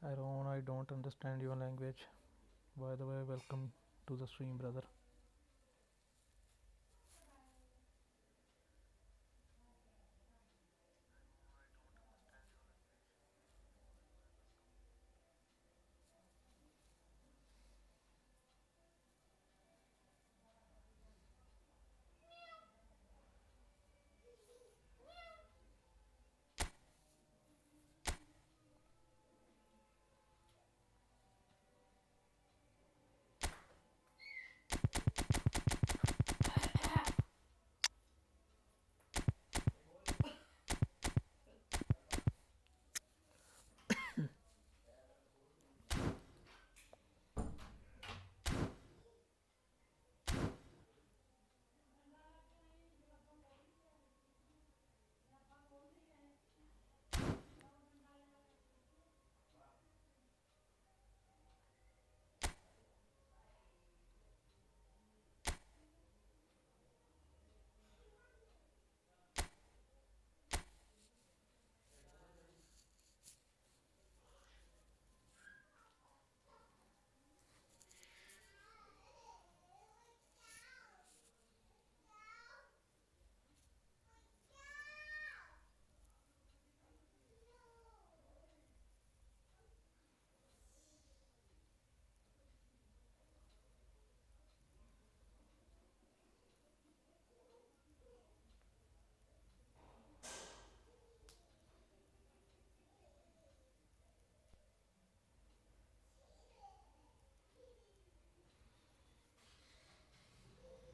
Aaron, I don't understand your language. By the way, welcome to the stream, brother.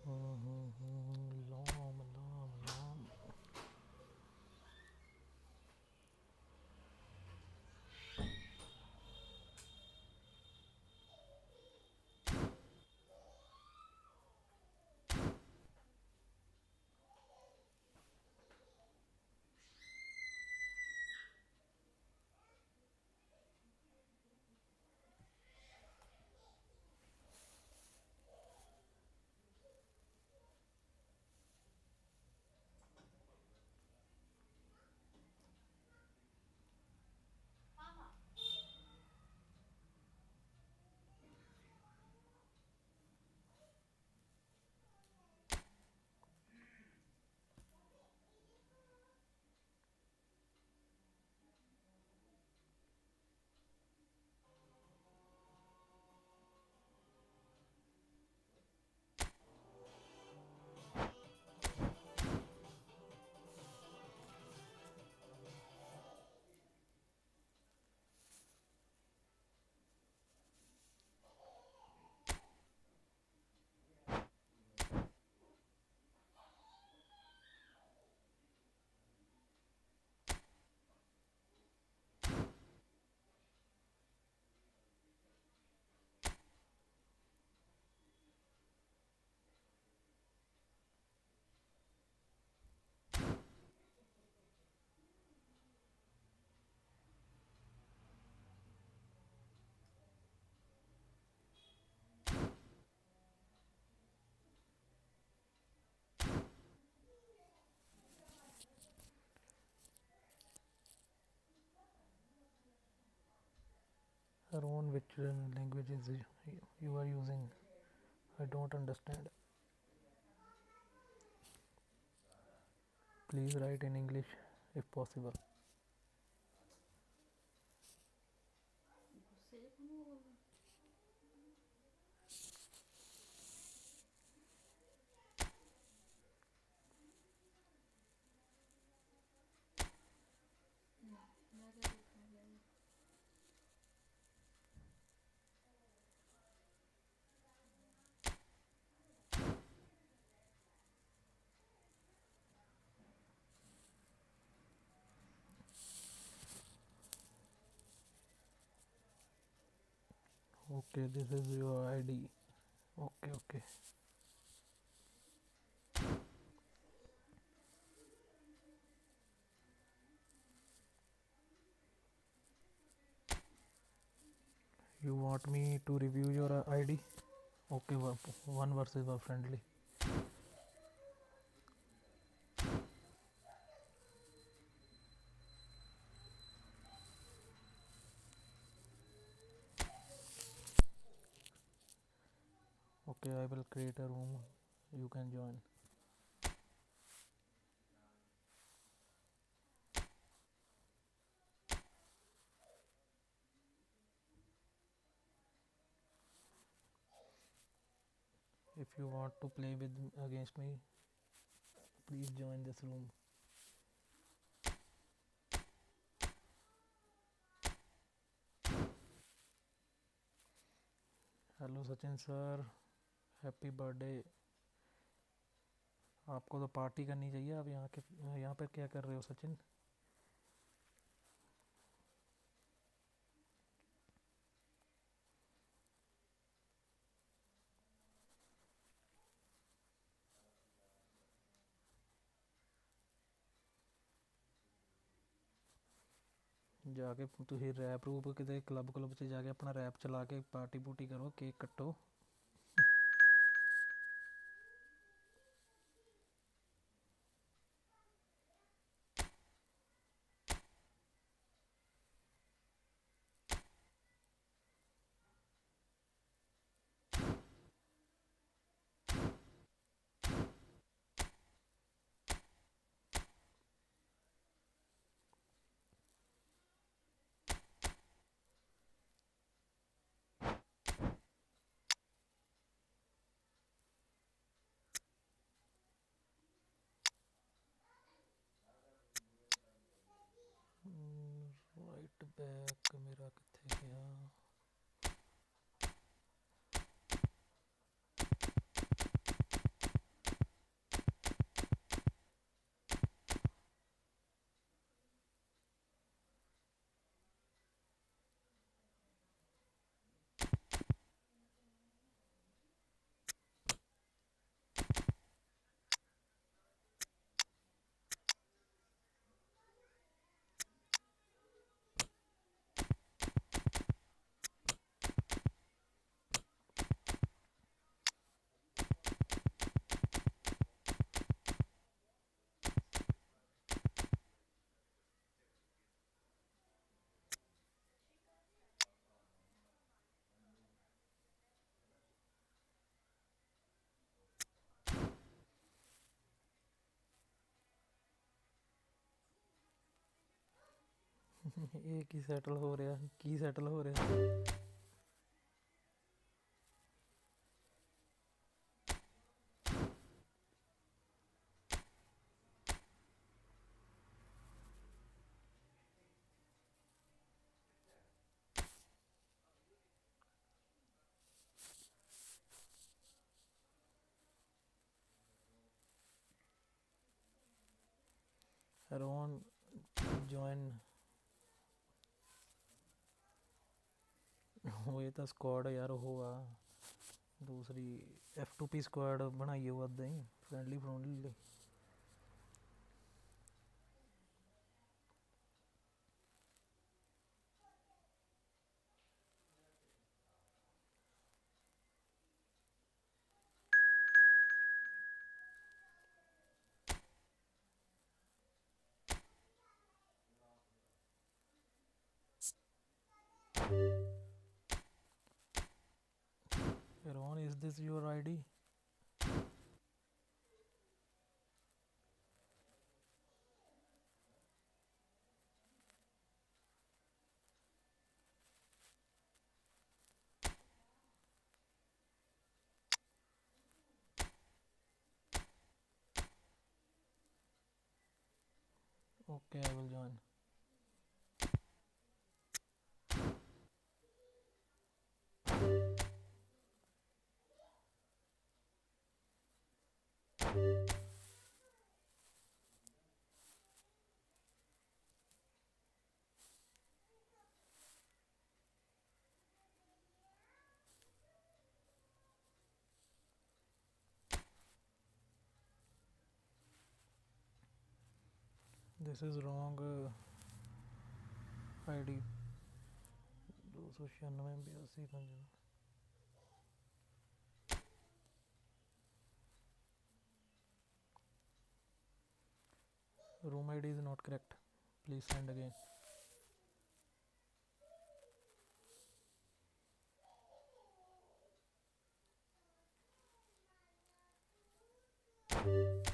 Lam, lam, lam. Aaron, which language is you are using? I don't understand. Please write in English if possible. Okay, this is your ID. Okay, okay. You want me to review your ID? Okay, one versus one friendly. Okay, I will create a room. You can join. If you want to play with against me, please join this room. Hello Sachin sir, happy birthday. आपको तो party करनी चाहिए। आप यहाँ पे क्या कर रहे हो सचिन? जाके तुसी रैप रूप किते क्लब क्लब च जाके अपना रैप चला के पार्टी पूटी करो, केक कट्टो। राइट बैक मेरा किथे गया? ये की सैटल हो रहा? की सैटल हो रहा? रोन ज्वाइन। वो ये तो स्क्वाड यार होगा दूसरी F2P स्क्वाड बनाई हुआ दई friendly friendly. Ron, is this your ID? Okay, I will join. This is wrong ID. 296 room ID is not correct. Please send again. $2955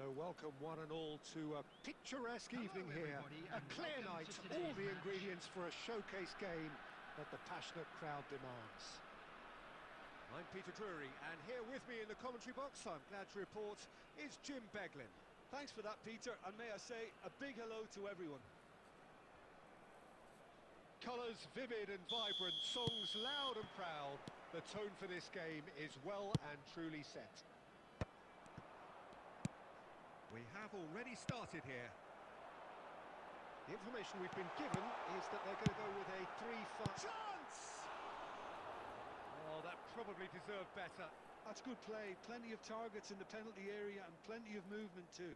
So welcome one and all to a picturesque evening here, a clear night, all the ingredients for a showcase game that the passionate crowd demands. I'm Peter Drury, and here with me in the commentary box, I'm glad to report, is Jim Beglin. Thanks for that, Peter, and may I say a big hello to everyone. Colours vivid and vibrant, songs loud and proud. The tone for this game is well and truly set. We have already started here. The information we've been given is that they're going to go with a 3-5... Chance! Oh, that probably deserved better. That's good play. Plenty of targets in the penalty area and plenty of movement too.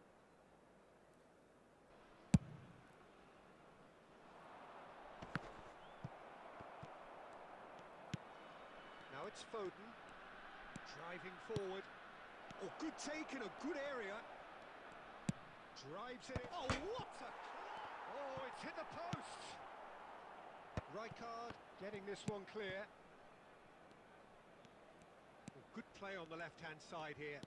Now it's Foden, driving forward. Oh, good take in a good area. Drives it. Oh, what a... Oh, it's hit the post. Rijkaard getting this one clear. Oh, good play on the left-hand side here.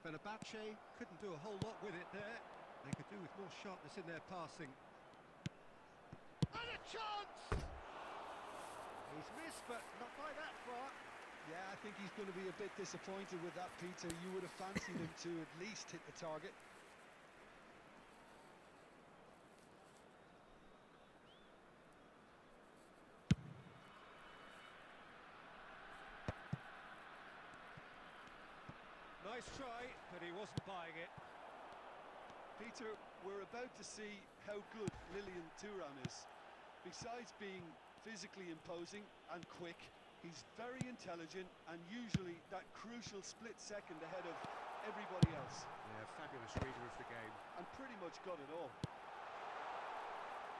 Fenerbahce couldn't do a whole lot with it there. They could do with more sharpness in their passing. And a chance! He's missed, but not by that far. Yeah, I think he's going to be a bit disappointed with that, Peter. You would have fancied him to at least hit the target. Nice try, but he wasn't buying it. Peter, we're about to see how good Lilian Thuram is. Besides being physically imposing and quick, he's very intelligent and usually that crucial split second ahead of everybody else. Yeah, fabulous reader of the game. And pretty much got it all.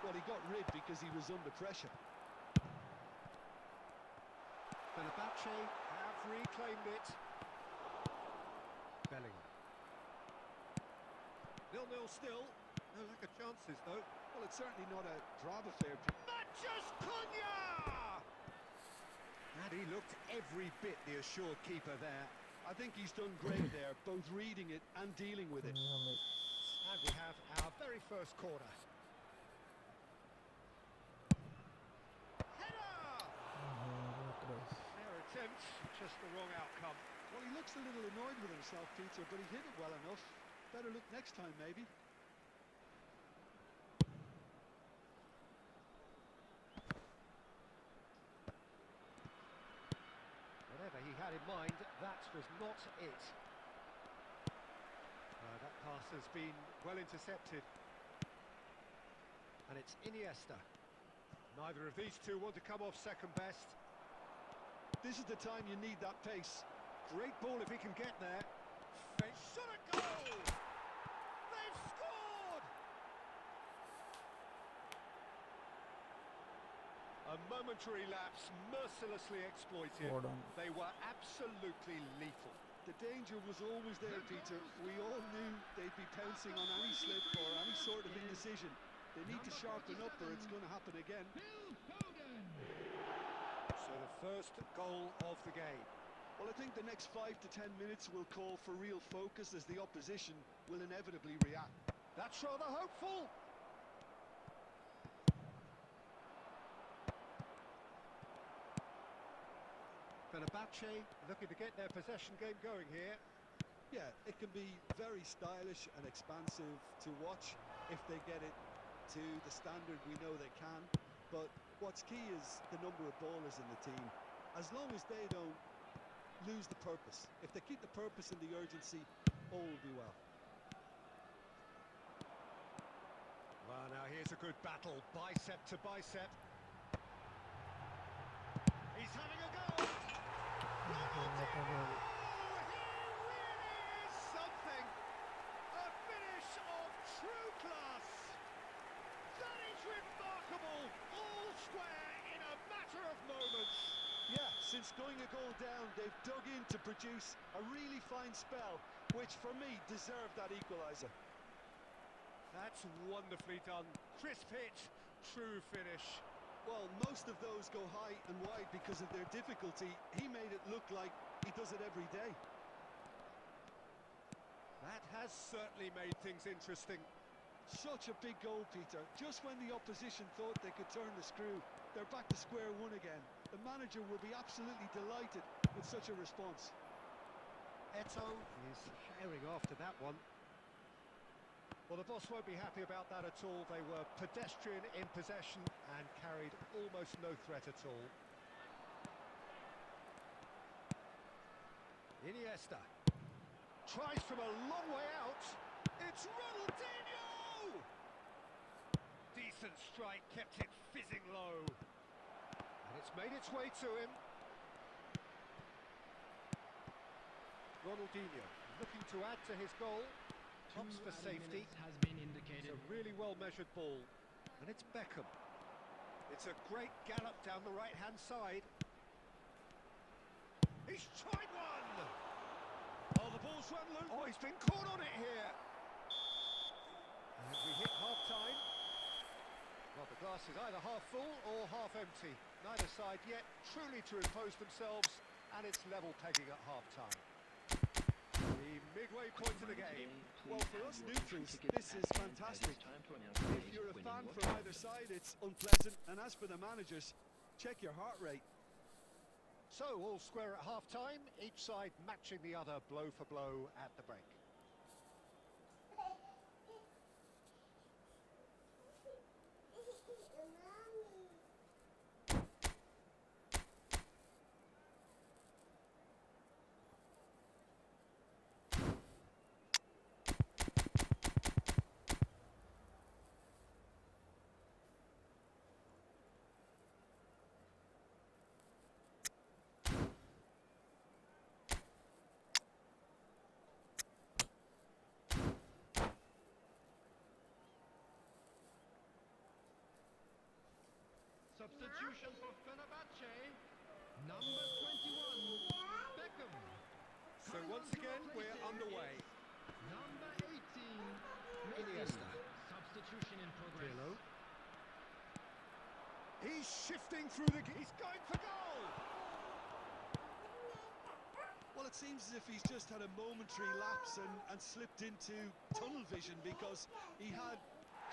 Well, he got rid because he was under pressure. Fenerbahce have reclaimed it. Bellingham. 0-0 still. No lack of chances, though. Well, it's certainly not a draw affair. Matches Cunha! And he looked every bit the assured keeper there. I think he's done great there, both reading it and dealing with it. And we have our very first corner. Header! Fair attempt, just the wrong outcome. Well, he looks a little annoyed with himself, Peter, but he hit it well enough. Better look next time, maybe. Whatever he had in mind, that was not it. That pass has been well intercepted. And it's Iniesta. Neither of these two want to come off second best. This is the time you need that pace. Great ball if he can get there. Shot a goal! They've scored! A momentary lapse, mercilessly exploited. They were absolutely lethal. The danger was always there, Peter. We all knew they'd be pouncing on any slip or any sort of indecision. They need to sharpen up or it's going to happen again. So the first goal of the game. Well, I think the next 5 to 10 minutes will call for real focus as the opposition will inevitably react. That's rather hopeful. Fenerbahce looking to get their possession game going here. Yeah, it can be very stylish and expansive to watch if they get it to the standard we know they can. But what's key is the number of ballers in the team. As long as they don't lose the purpose. If they keep the purpose and the urgency, all will be well. Well, now here's a good battle, bicep to bicep. He's having a go! Ronaldinho! He really is something! A finish of true class! That is remarkable! All square in a matter of moments! Yeah, since going a goal down, they've dug in to produce a really fine spell, which for me deserved that equaliser. That's wonderfully done. Crisp hit, true finish. Well, most of those go high and wide because of their difficulty. He made it look like he does it every day. That has certainly made things interesting. Such a big goal, Peter. Just when the opposition thought they could turn the screw, they're back to square one again. The manager will be absolutely delighted with such a response. Eto'o is sharing after that one. Well, the boss won't be happy about that at all. They were pedestrian in possession and carried almost no threat at all. Iniesta tries from a long way out. It's Ronaldinho! Decent strike, kept it fizzing low. And it's made its way to him. Ronaldinho looking to add to his goal. Opts for safety. Has been indicated. It's a really well-measured ball. And it's Beckham. It's a great gallop down the right-hand side. He's tried one! Oh, the ball's run loose. Oh, he's been caught on it here. And we hit half-time. Well, the glass is either half full or half empty. Neither side yet truly to impose themselves, and it's level pegging at half-time. The midway point of the game. Well, for us neutrals, this is fantastic. If you're a fan from either side, it's unpleasant. And as for the managers, check your heart rate. So, all square at half-time, each side matching the other blow for blow at the break. Substitution for Fenerbahce. Number 21, Beckham. So once again, we're underway. Number 18, Iniesta. Substitution in progress. Pirlo. He's shifting through the... He's going for goal! Well, it seems as if he's just had a momentary lapse and slipped into tunnel vision, because he had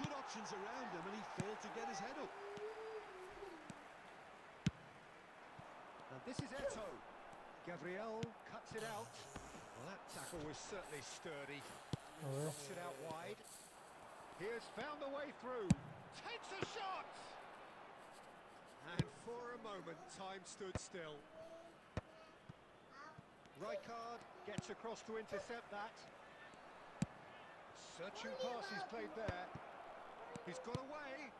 good options around him and he failed to get his head up. And this is Eto. Gabriel cuts it out. Well, that tackle was certainly sturdy. Drops it out wide. He has found the way through. Takes a shot! And for a moment, time stood still. Rijkaard gets across to intercept that. Searching pass he's played there. He's got away.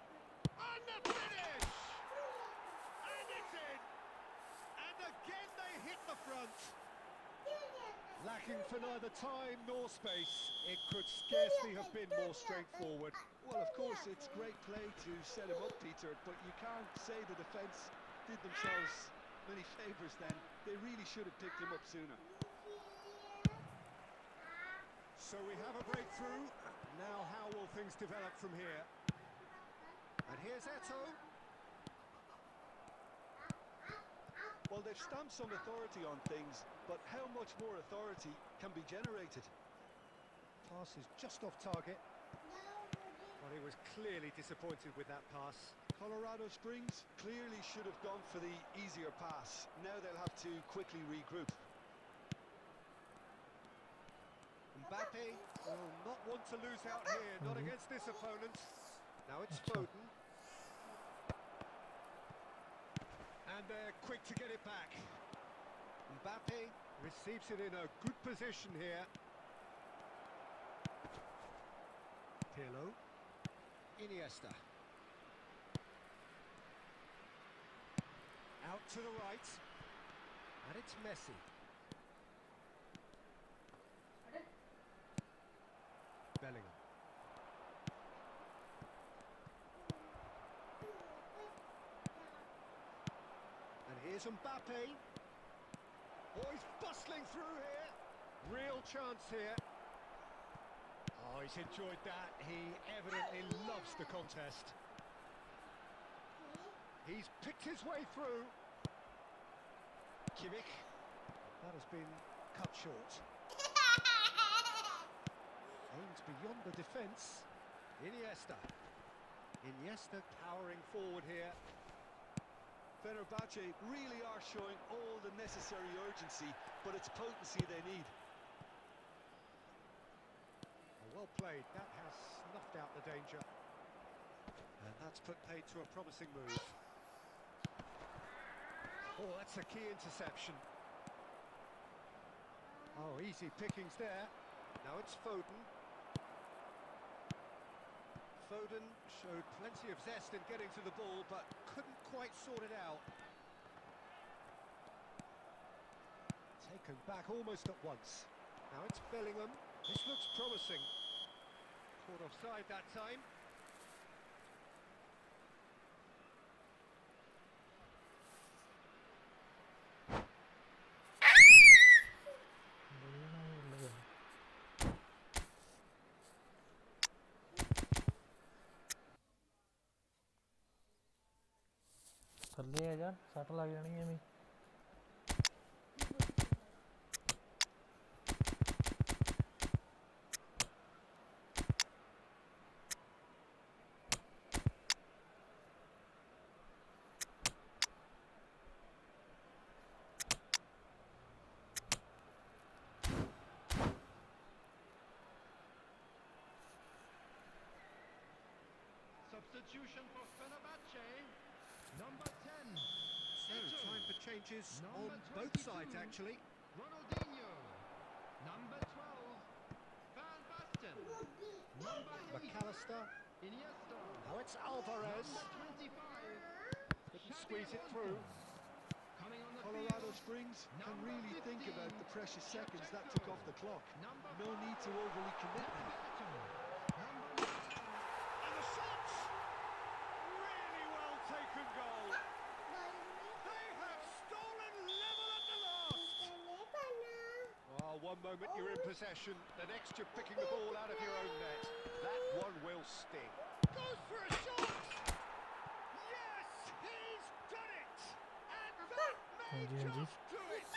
And the finish! And it's in! And again they hit the front. Lacking for neither time nor space, it could scarcely have been more straightforward. Well, of course, it's great play to set him up, Peter, but you can't say the defence did themselves many favours then. They really should have picked him up sooner. So we have a breakthrough. Now how will things develop from here? And here's Eto. Well, they've stamped some authority on things, but how much more authority can be generated? Pass is just off target. Well, he was clearly disappointed with that pass. Colorado Springs clearly should have gone for the easier pass. Now they'll have to quickly regroup. Mbappe will not want to lose out here, not against this opponent. Now it's Foden. And they're quick to get it back. Mbappe receives it in a good position here. Pirlo. Iniesta. Out to the right. And it's Messi. Bellingham. And here's Mbappe. Oh, he's bustling through here. Real chance here. Oh, he's enjoyed that. He evidently loves the contest. He's picked his way through. Kimmich. That has been cut short. Aims beyond the defence. Iniesta. Iniesta powering forward here. Fenerbahce really are showing all the necessary urgency, but it's potency they need. Well played. That has snuffed out the danger. And that's put paid to a promising move. Oh, that's a key interception. Oh, easy pickings there. Now it's Foden. Foden showed plenty of zest in getting to the ball, but couldn't quite sort it out. taken back almost at once. Now it's Bellingham. This looks promising. Caught offside that time. ਥੱਲੇ ਆ ਯਾਰ, ਸੱਟ ਲੱਗ ਜਾਣੀ ਐਵੇਂ। Substitution for Fenerbahce. Number 10. So, time for changes on Number both 22. sides, actually. Ronaldinho. Number 12. Van Basten. Number 8. McAllister. Iniesta. Now it's Alvarez. Number 25. Couldn't squeeze it through. Coming on the Colorado field. Springs can Number really think 15, about the precious seconds that Shevchenko. took off the clock. Number No need to overly commit now. Number 9. And the shot! Really well taken goal. They have stolen level at the last. Oh, one moment you're in possession, the next you're picking the ball out of your own net. That one will sting. Goes for a shot! Yes, he's done it! And that may Anji, Anji. just do it!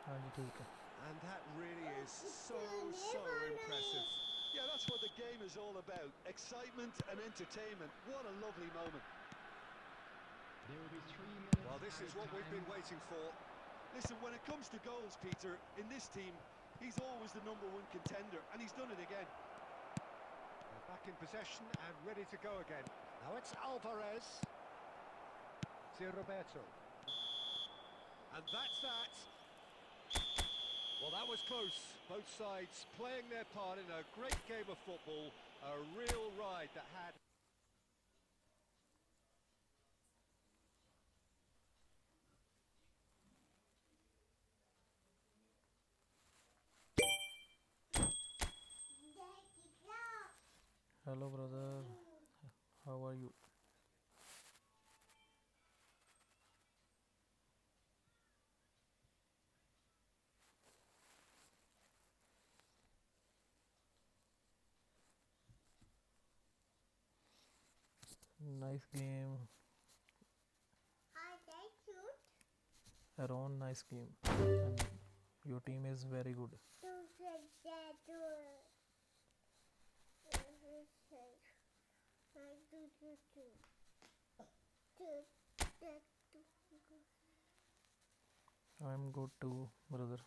ਹਾਂਜੀ ਠੀਕ ਹੈ। And that really is so impressive. Yeah, that's what the game is all about. Excitement and entertainment. What a lovely moment. There will be 3 minutes. Well, this is what we've been waiting for. Listen, when it comes to goals, Peter, in this team, he's always the #1 contender, and he's done it again. They're back in possession and ready to go again. Now it's Alvarez. It's Roberto. And that's that. Well, that was close. Both sides playing their part in a great game of football. A real ride that had... Hello brother, how are you? Nice game. Aaron, nice game. And your team is very good. I'm good too, brother.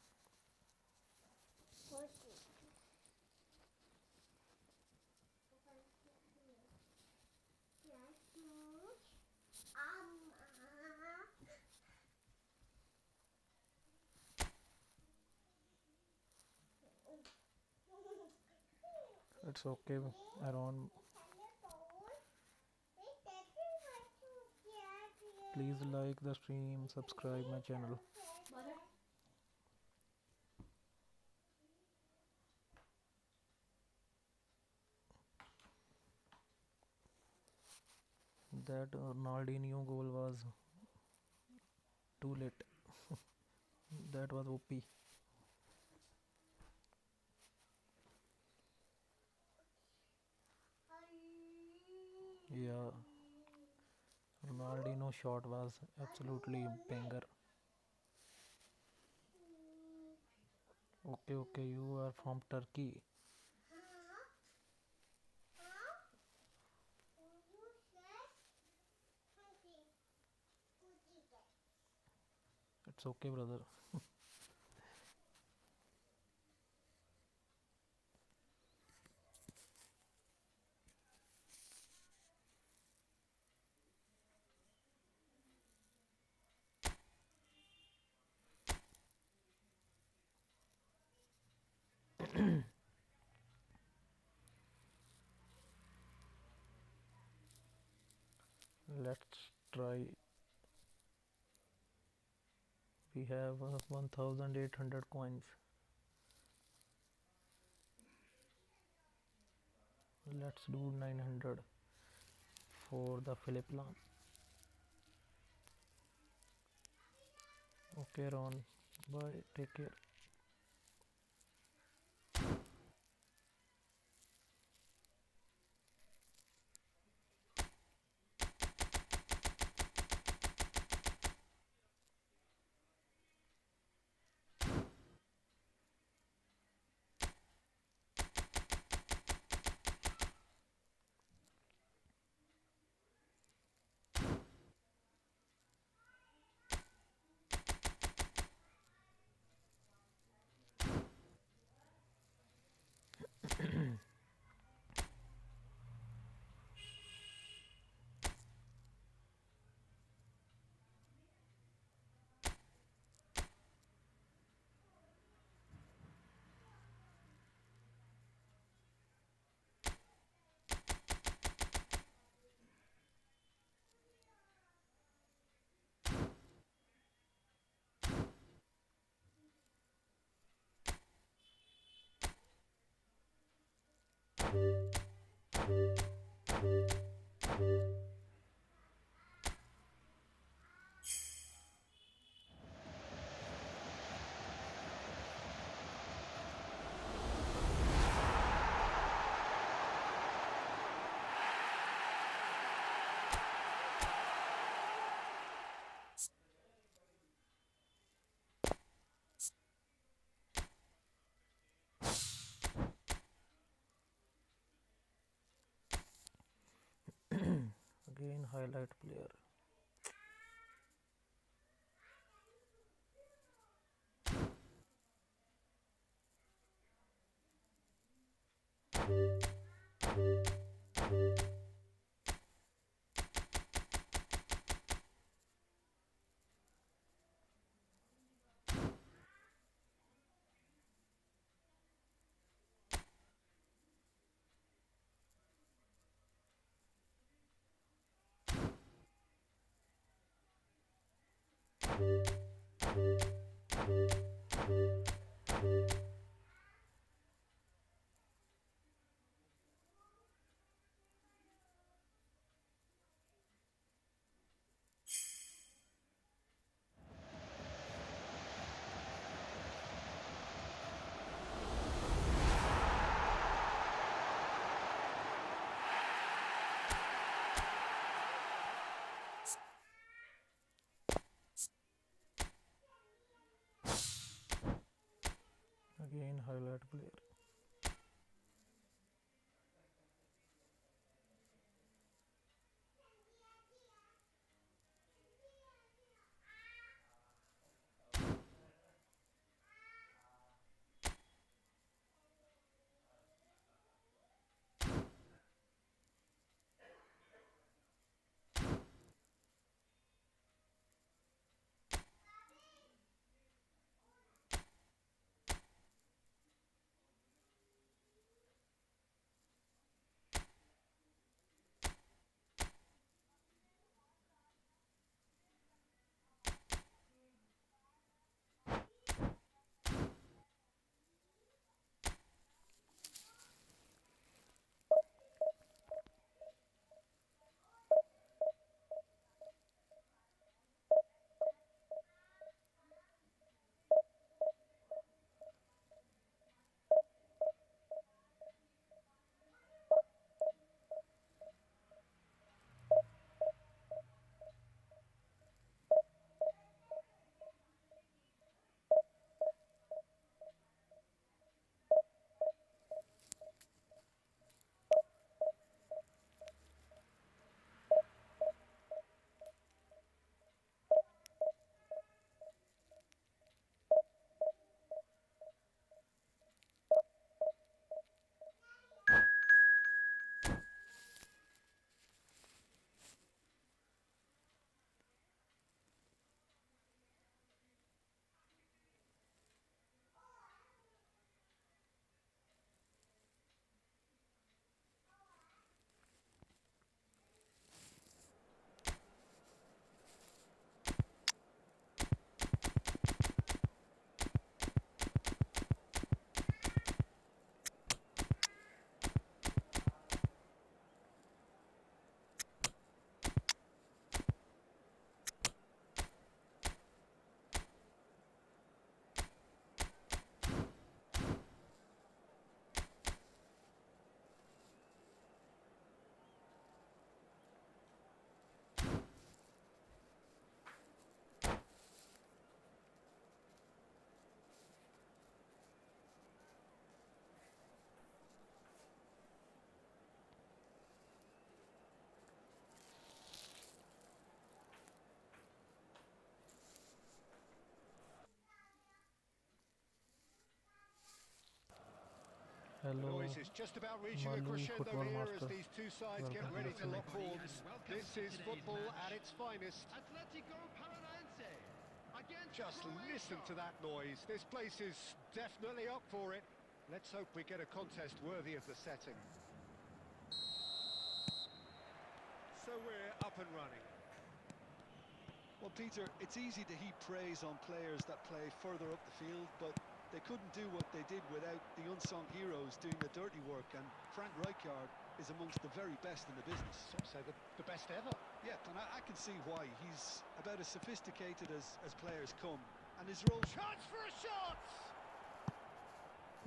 It's okay, Aaron. Please like the stream, subscribe my channel. That Ronaldinho goal was too late. That was OP. Yeah, Ronaldinho shot was absolutely banger. Okay, okay, you are from Turkey. It's okay, brother. Let's try we have 1800 coins. Let's do 900 for the Philip Lam. Okay Ron, bye, take care. Again highlight player. Again highlight player. The Hello, noise is just about reaching a Manvi crescendo Football here as Master. these two sides get Welcome to ready the to stream. lock horns. Welcome This to is today's football match. at its finest. Atletico Paranaense against Just Croatia. listen to that noise. This place is definitely up for it. Let's hope we get a contest worthy of the setting. So we're up and running. Well, Peter, it's easy to heap praise on players that play further up the field, but they couldn't do what they did without the unsung heroes doing the dirty work, and Frank Rijkaard is amongst the very best in the business. Some say the best ever. Yeah, and I can see why. He's about as sophisticated as players come, and his role... Chance for a shot!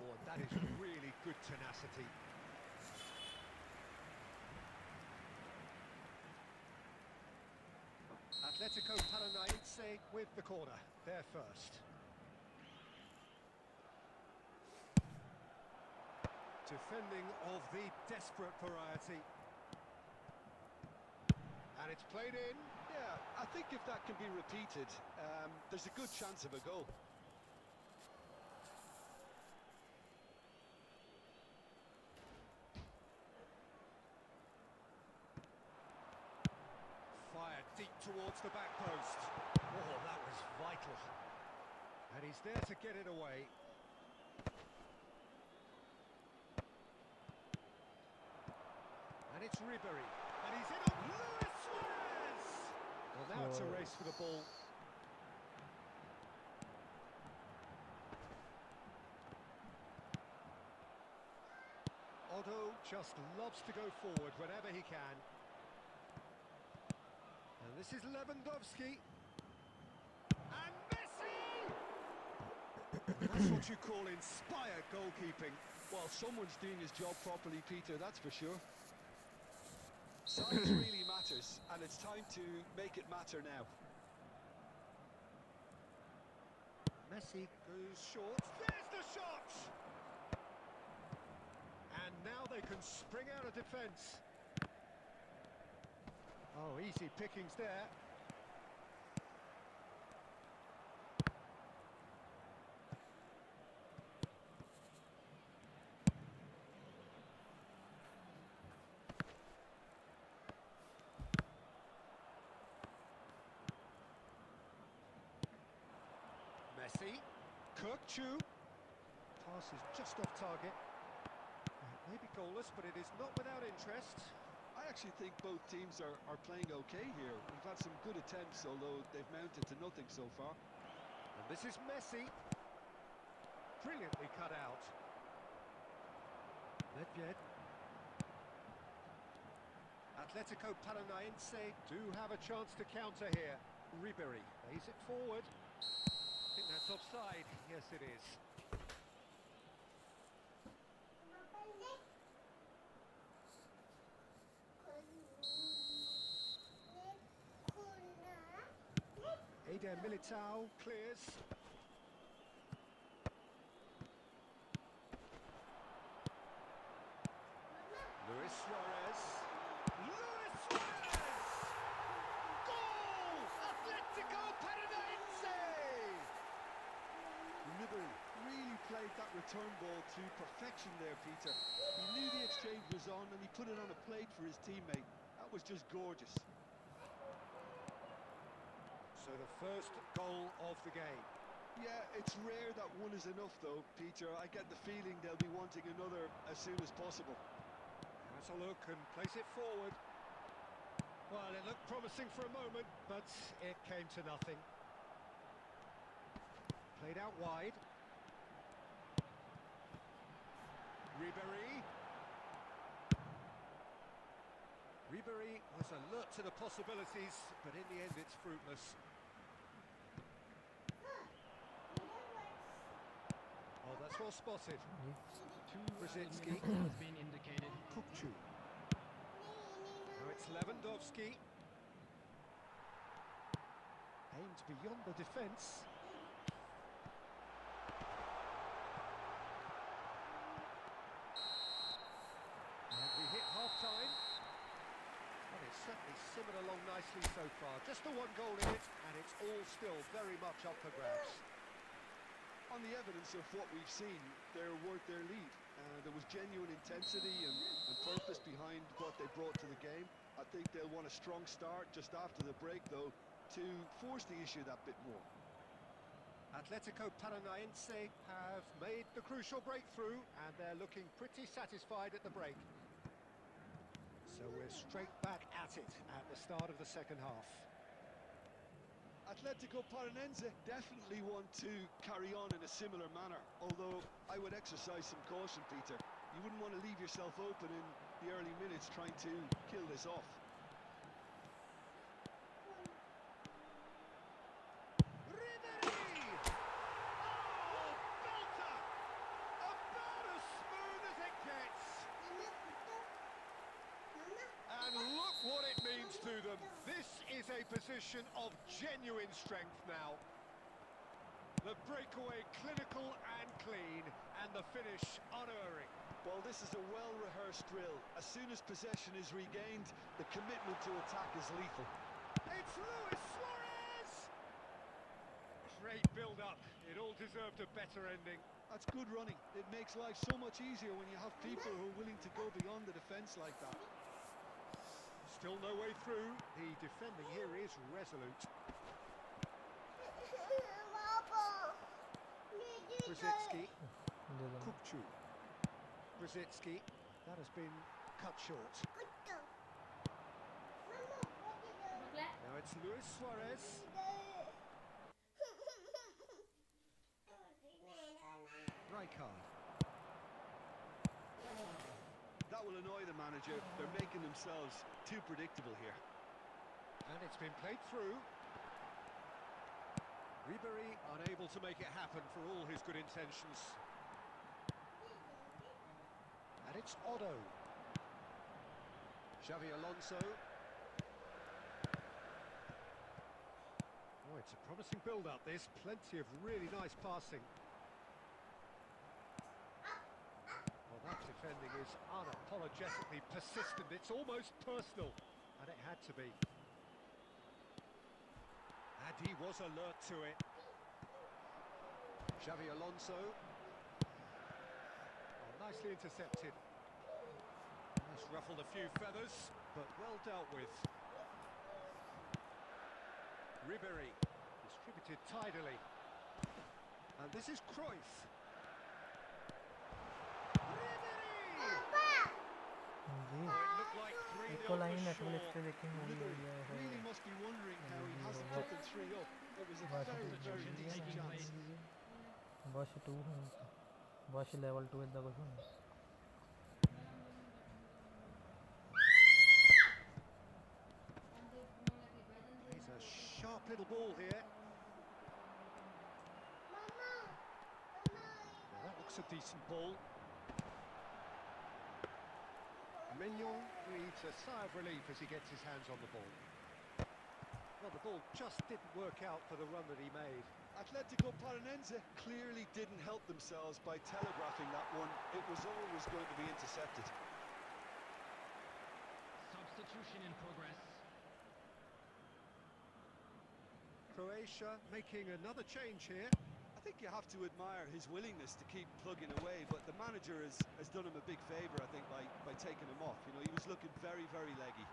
Oh, that is really good tenacity. Atletico Paranaense with the corner. They're first. Defending of the desperate variety. And it's played in. Yeah, I think if that can be repeated, there's a good chance of a goal. Fired deep towards the back post. Oh, that was vital. And he's there to get it away. And it's Ribery. And he's in on Luis Suarez! Well, now it's a race for the ball. Otto just loves to go forward whenever he can. And this is Lewandowski. And Messi! That's what you call inspired goalkeeping. Well, someone's doing his job properly, Peter, that's for sure. Size really matters, and it's time to make it matter now. Messi goes short. There's the shot! And now they can spring out of defence. Oh, easy pickings there. Messi. Kirkchu. Pass is just off target. Maybe goalless, but it is not without interest. I actually think both teams are playing okay here. We've had some good attempts, although they've mounted to nothing so far. And this is Messi. Brilliantly cut out. Nedved. Atletico Paranaense do have a chance to counter here. Ribery lays it forward. I think that's offside. Yes, it is. Eder Militao clears. Luis Suarez. Luis Suarez! Goal! Atletico Paranaense! Ribery really played that return ball to perfection there, Peter. He knew the exchange was on and he put it on a plate for his teammate. That was just gorgeous. So the first goal of the game. Yeah, it's rare that one is enough though, Peter. I get the feeling they'll be wanting another as soon as possible. Has a look and place it forward. Well, it looked promising for a moment, but it came to nothing. Played out wide. Ribery. Ribery was alert to the possibilities, but in the end it's fruitless. Oh, that's well spotted. Brzezinski. Has been indicated. Kukcu. Now it's Lewandowski. Aimed beyond the defence. And we hit half-time. Well, it's certainly simmered along nicely so far. Just the one goal in it, and it's all still very much up for grabs. On the evidence of what we've seen, they're worth their lead. There was genuine intensity and purpose behind what they brought to the game. I think they'll want a strong start just after the break, though, to force the issue that bit more. Atletico Paranaense have made the crucial breakthrough, and they're looking pretty satisfied at the break. So we're straight back at it at the start of the second half. Atletico Paranaense definitely want to carry on in a similar manner, although I would exercise some caution, Peter. You wouldn't want to leave yourself open in the early minutes trying to kill this off. What it means to them. This is a position of genuine strength now. The breakaway clinical and clean, and the finish unerring. Well, this is a well-rehearsed drill. As soon as possession is regained, the commitment to attack is lethal. It's Luis Suarez! Great build-up. It all deserved a better ending. That's good running. It makes life so much easier when you have people who are willing to go beyond the defence like that. Still no way through. The defending here is resolute. Brzezinski. Kupchu. Brzezinski. That has been cut short. Now it's Luis Suarez. Rijkaard. That will annoy the manager. They're making themselves too predictable here. And it's been played through. Ribery unable to make it happen for all his good intentions. And it's Otto. Xavi Alonso. Oh, it's a promising build-up, this. Plenty of really nice passing. Well, that defending is unapologetically persistent. It's almost personal. And it had to be. And he was alert to it. Xavi Alonso. Oh, nicely intercepted. That's ruffled a few feathers, but well dealt with. Ribery, distributed tidily. And this is Cruyff. Echo line Netflix पे देखी movie हो गया है Really must be wondering how he hasn't put them 3 up. It was a very decent chance. बस 2 बस level 2 इदा कुछ नहीं He's a sharp little ball here. Well, that looks a decent ball. Mignon breathes a sigh of relief as he gets his hands on the ball. Well, the ball just didn't work out for the run that he made. Atletico Paranaense clearly didn't help themselves by telegraphing that one. It was always going to be intercepted. Substitution in progress. Croatia making another change here. I think you have to admire his willingness to keep plugging away, but the manager has done him a big favour, I think, by taking him off. You know, he was looking very, very leggy.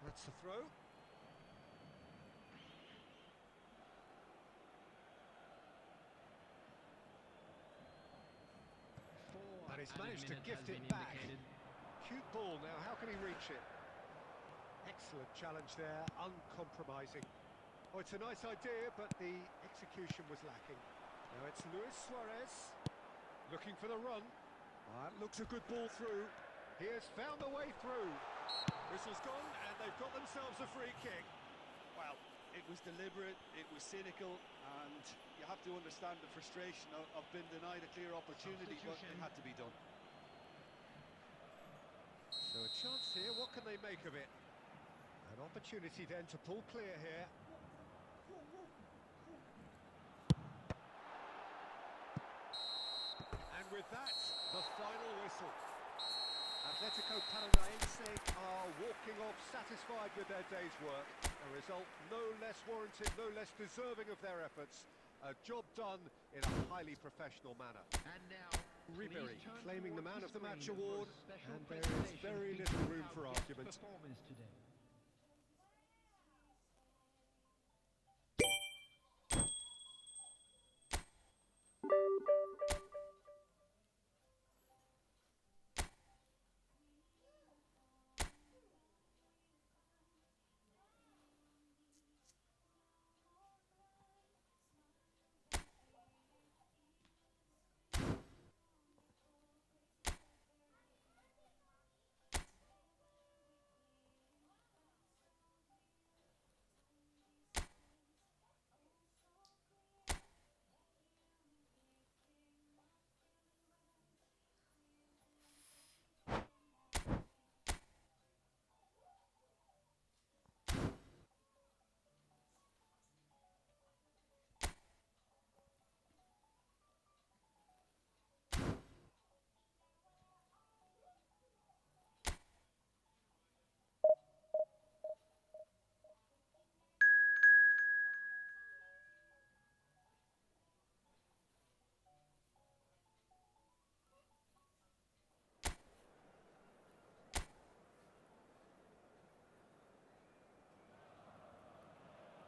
That's the throw. And he's managed to gift it back. Cute ball now, how can he reach it? Excellent challenge there, uncompromising. Oh, it's a nice idea, but the execution was lacking. Now it's Luis Suarez, looking for the run. That looks a good ball through. He has found a way through. Whistle's gone, and they've got themselves a free kick. Well, it was deliberate, it was cynical, and you have to understand the frustration of being denied a clear opportunity, but it had to be done. So a chance here, what can they make of it? An opportunity then to pull clear here. And with that, the final whistle. Atletico Paranaense are walking off satisfied with their day's work. A result no less warranted, no less deserving of their efforts. A job done in a highly professional manner. And now, Ribery please turn claiming the towards man of the match screen for award, a special and there is presentation very featuring little room our for guest argument. performance today.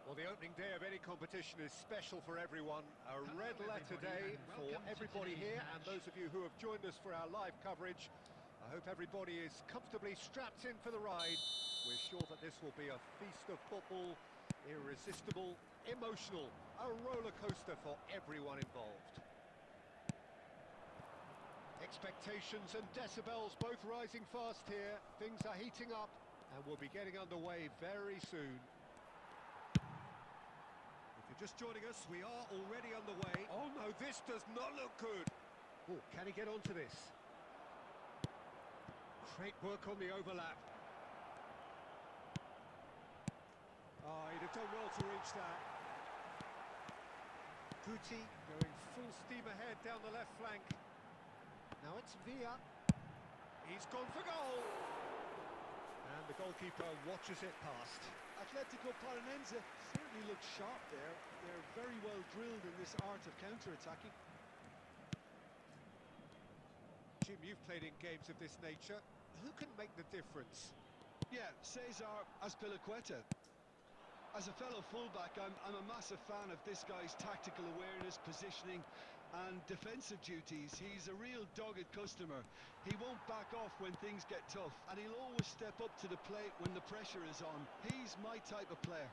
Well, the opening day of any competition is special for everyone. A red letter day for everybody here, and those of you who have joined us for our live coverage. I hope everybody is comfortably strapped in for the ride. We're sure that this will be a feast of football, irresistible, emotional, a roller coaster for everyone involved. Expectations and decibels both rising fast here. Things are heating up, and we'll be getting underway very soon. Just joining us, we are already underway. Oh no, this does not look good. Oh, can he get onto this? Great work on the overlap. Oh, he'd have done well to reach that. Guti going full steam ahead down the left flank. Now it's Villa. He's gone for goal. And the goalkeeper watches it past. Atletico Paranense certainly look sharp there. They're very well drilled in this art of counter-attacking. Jim, you've played in games of this nature. Who can make the difference? Yeah, Cesar Azpilicueta. As a fellow fullback, I'm a massive fan of this guy's tactical awareness, positioning and defensive duties. He's a real dogged customer. He won't back off when things get tough, and he'll always step up to the plate when the pressure is on. He's my type of player.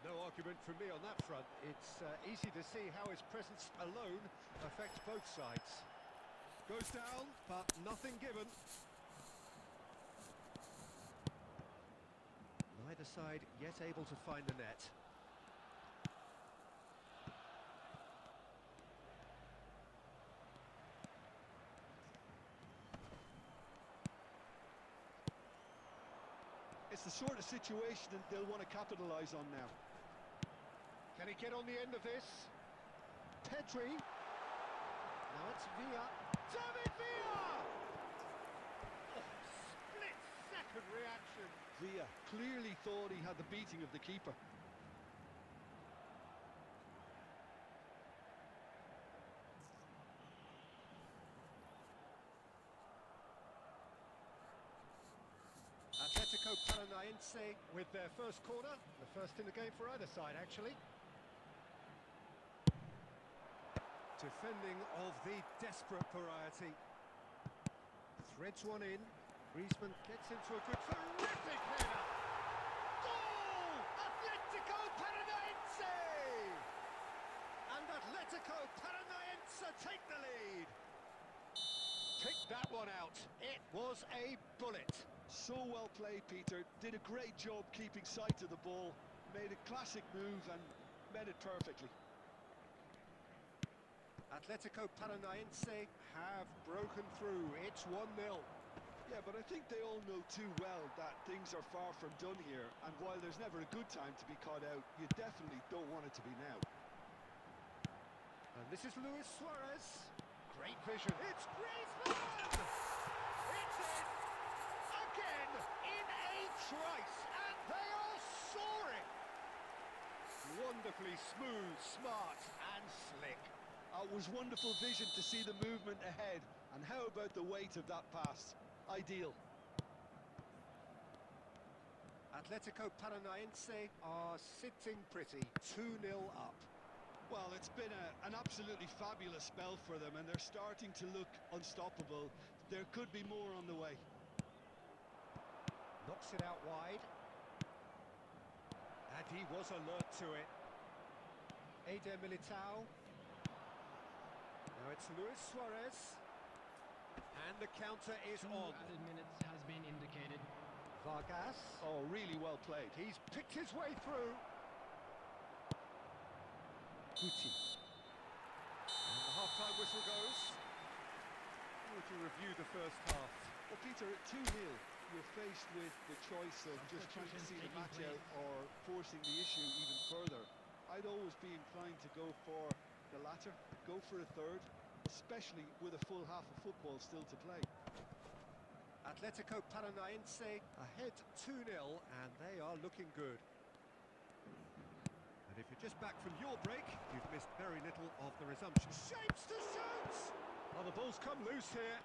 No argument from me on that front. It's easy to see how his presence alone affects both sides. Goes down, but nothing given. Neither side yet able to find the net. It's the sort of situation that they'll want to capitalise on now. Can he get on the end of this? Pedri. Now it's Villa. David Villa! Oh, split-second reaction. Villa clearly thought he had the beating of the keeper. Atletico Paranaense with their first corner, the first in the game for either side actually. Defending of the desperate variety. Threads one in, Griezmann gets into a good, terrific header! Goal! Atletico Paranaense! And Atletico Paranaense take the lead! Picked that one out, it was a bullet. So well played, Peter. Did a great job keeping sight of the ball. Made a classic move and met it perfectly. Atletico Paranaense have broken through. It's 1-0. Yeah, but I think they all know too well that things are far from done here. And while there's never a good time to be caught out, you definitely don't want it to be now. And this is Luis Suarez. Great vision. It's Griezmann! It's in! Again in a trice, and they are soaring. Wonderfully smooth, smart and slick. It was wonderful vision to see the movement ahead. And how about the weight of that pass? Ideal. Atletico Paranaense are sitting pretty, 2-0 up. Well, it's been an absolutely fabulous spell for them, and they're starting to look unstoppable. There could be more on the way. Knocks it out wide. And he was alert to it. Eder Militao. Now it's Luis Suarez. And the counter is 2 on. added minutes has been indicated. Vargas. Oh, really well played. He's picked his way through. Guti. And the half-time whistle goes. How would you review the first half? Well, Peter, at 2-0, you're faced with the choice of just trying to see the match out or forcing the issue even further. I'd always be inclined to go for the latter, go for a third, especially with a full half of football still to play. Atletico Paranaense ahead 2-0, and they are looking good. And if you're just back from your break, you've missed very little of the resumption. Shapes to shoot! Oh, the ball's come loose here.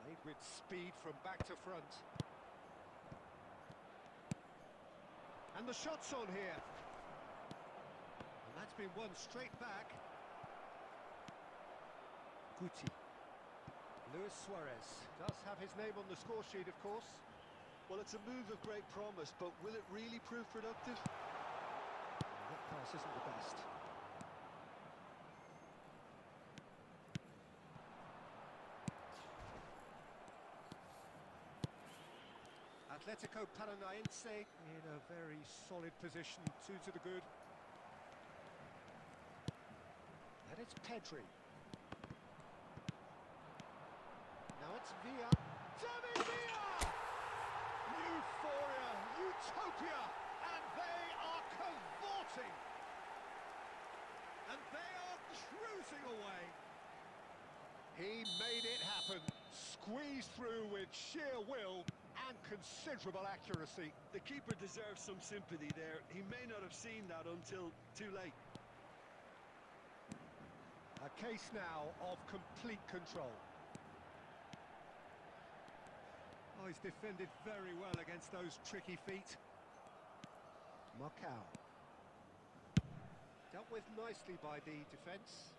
Played with speed from back to front. And the shot's on here. And that's been won straight back. Guti. Luis Suarez does have his name on the score sheet, of course. Well, it's a move of great promise, but will it really prove productive? That pass isn't the best. Atletico Paranaense in a very solid position, 2 to the good. And it's Pedri. Now it's Villa. David Villa! Euphoria, utopia, and they are cavorting. And they are cruising away. He made it happen, squeezed through with sheer will and considerable accuracy. The keeper deserves some sympathy there. He may not have seen that until too late. A case now of complete control. Oh, he's defended very well against those tricky feet. Marcao. Dealt with nicely by the defence.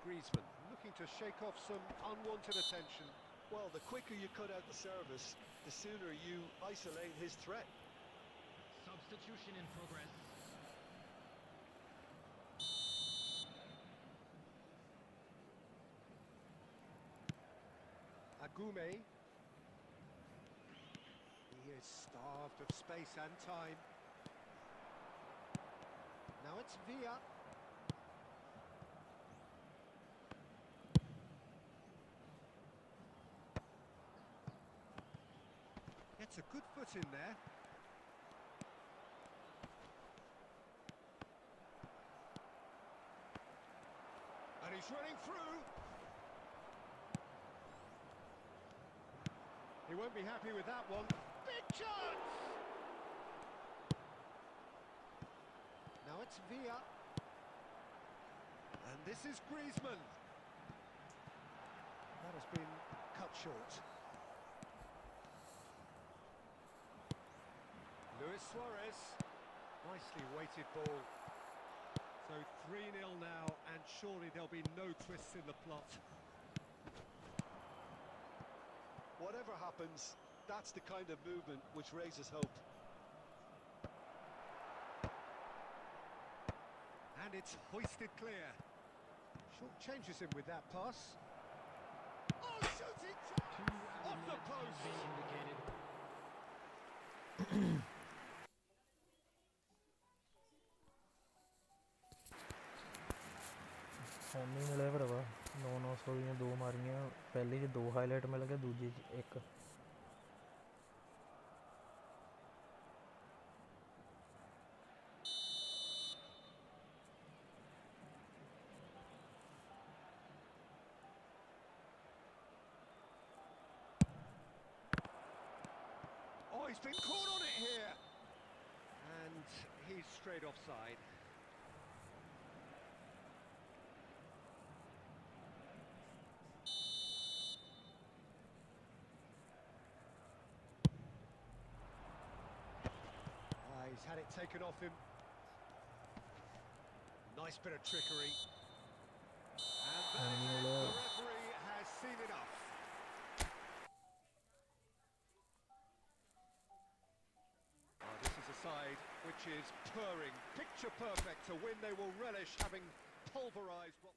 Griezmann looking to shake off some unwanted attention. Well, the quicker you cut out the service, the sooner you isolate his threat. Substitution in progress. Agume. He is starved of space and time. Now it's Villa. Gets a good foot in there. And he's running through. He won't be happy with that one. Big chance! Now it's Villa. And this is Griezmann. That has been cut short. Luis Suarez. Nicely weighted ball. So 3-0 now, and surely there'll be no twists in the plot. Whatever happens, that's the kind of movement which raises hope. And it's hoisted clear. Short changes him with that pass. Oh, shooting chance! 2 added Off the minutes has post! been indicated. ਨਹੀਂ ਮਿਲਿਆ ਭਰਾਵਾ 900 ਦੀਆਂ 2 ਮਾਰੀਆਂ ਪਹਿਲੀ 'ਚ 2 highlight ਮਿਲ ਗਏ ਦੂਜੀ 'ਚ 1 he's been caught on it here. And he's straight offside. He's had it taken off him. Nice bit of trickery. And that's it. The referee has seen enough. This is a side which is purring, picture perfect to win. They will relish having pulverised what...